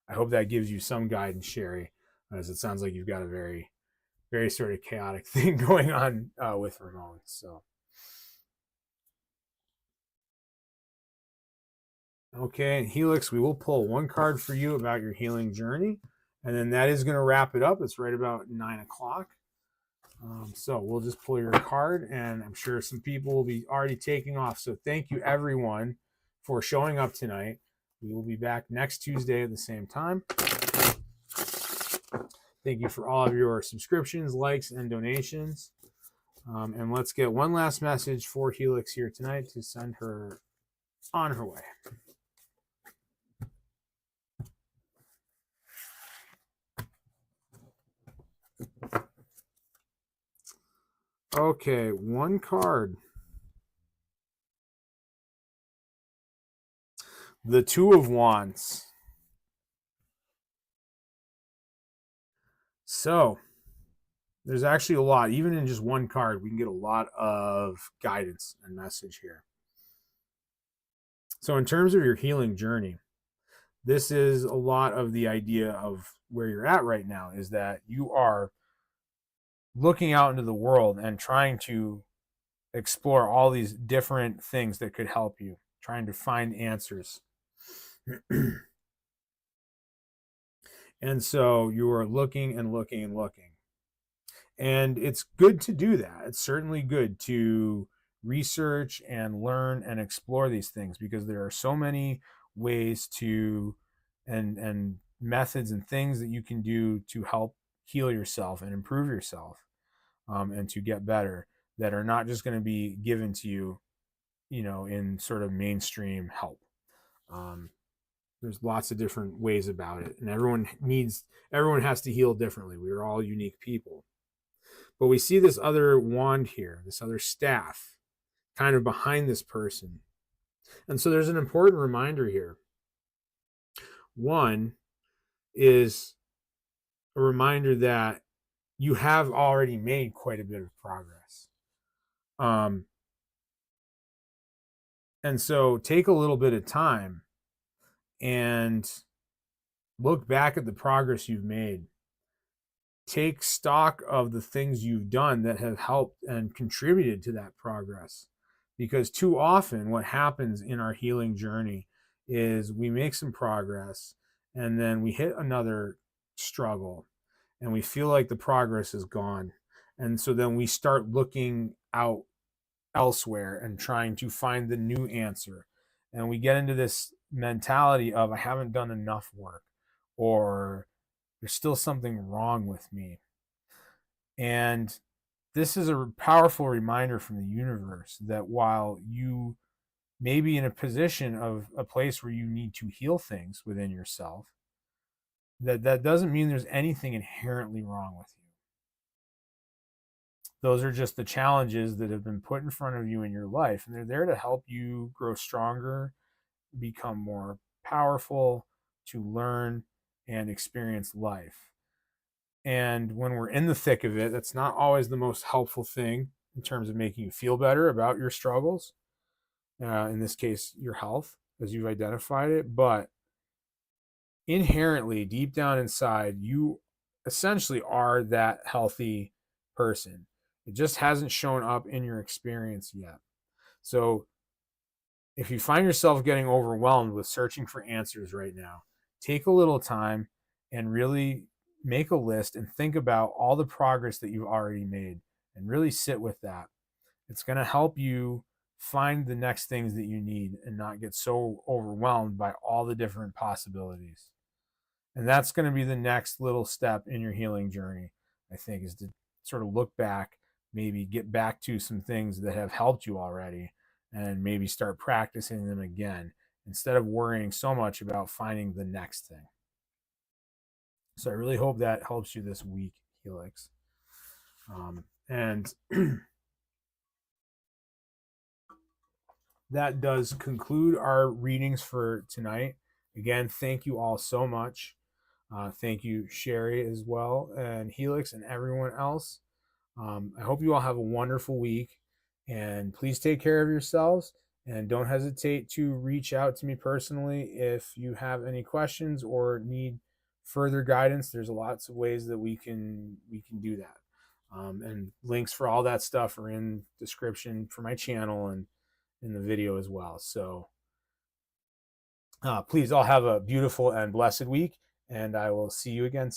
I hope that gives you some guidance, Sherry, as it sounds like you've got a very, very sort of chaotic thing going on with Ramon. So, okay, Helix, we will pull one card for you about your healing journey, and then that is going to wrap it up. It's right about 9 o'clock. So we'll just pull your card, and I'm sure some people will be already taking off. So thank you, everyone, for showing up tonight. We will be back next Tuesday at the same time. Thank you for all of your subscriptions, likes, and donations. And let's get one last message for Helix here tonight to send her on her way. Okay, one card. The Two of Wands. So, There's actually a lot, even in just one card, we can get a lot of guidance and message here. So, in terms of your healing journey, this is a lot of the idea of where you're at right now, is that you are looking out into the world and trying to explore all these different things that could help you, trying to find answers. And so you are looking and looking and looking. And it's good to do that. It's certainly good to research and learn and explore these things, because there are so many ways to and methods and things that you can do to help heal yourself and improve yourself, and to get better, that are not just going to be given to you, in sort of mainstream help. There's lots of different ways about it, and everyone has to heal differently. We are all unique people. But we see this other wand here, this other staff, kind of behind this person. And so there's an important reminder here. One is a reminder that you have already made quite a bit of progress. And so take a little bit of time and look back at the progress you've made. Take stock of the things you've done that have helped and contributed to that progress. Because too often what happens in our healing journey is we make some progress and then we hit another struggle and we feel like the progress is gone. And so then we start looking out elsewhere and trying to find the new answer. And we get into this mentality of, I haven't done enough work, or there's still something wrong with me. And this is a powerful reminder from the universe that while you may be in a position of a place where you need to heal things within yourself, that doesn't mean there's anything inherently wrong with you. Those are just the challenges that have been put in front of you in your life, and they're there to help you grow stronger, become more powerful, to learn and experience life. And when we're in the thick of it, that's not always the most helpful thing in terms of making you feel better about your struggles. In this case, your health, as you've identified it. But inherently, deep down inside, you essentially are that healthy person. It just hasn't shown up in your experience yet. So if you find yourself getting overwhelmed with searching for answers right now, take a little time and really make a list and think about all the progress that you've already made, and really sit with that. It's going to help you find the next things that you need and not get so overwhelmed by all the different possibilities. And that's going to be the next little step in your healing journey, I think, is to sort of look back, maybe get back to some things that have helped you already, and maybe start practicing them again instead of worrying so much about finding the next thing. So I really hope that helps you this week, Helix. And that does conclude our readings for tonight. Again, thank you all so much. Thank you, Sherry, as well, and Helix, and everyone else. I hope you all have a wonderful week, and please take care of yourselves, and don't hesitate to reach out to me personally if you have any questions or need further guidance. There's lots of ways that we can do that, and links for all that stuff are in description for my channel and in the video as well. So please all have a beautiful and blessed week, and I will see you again soon.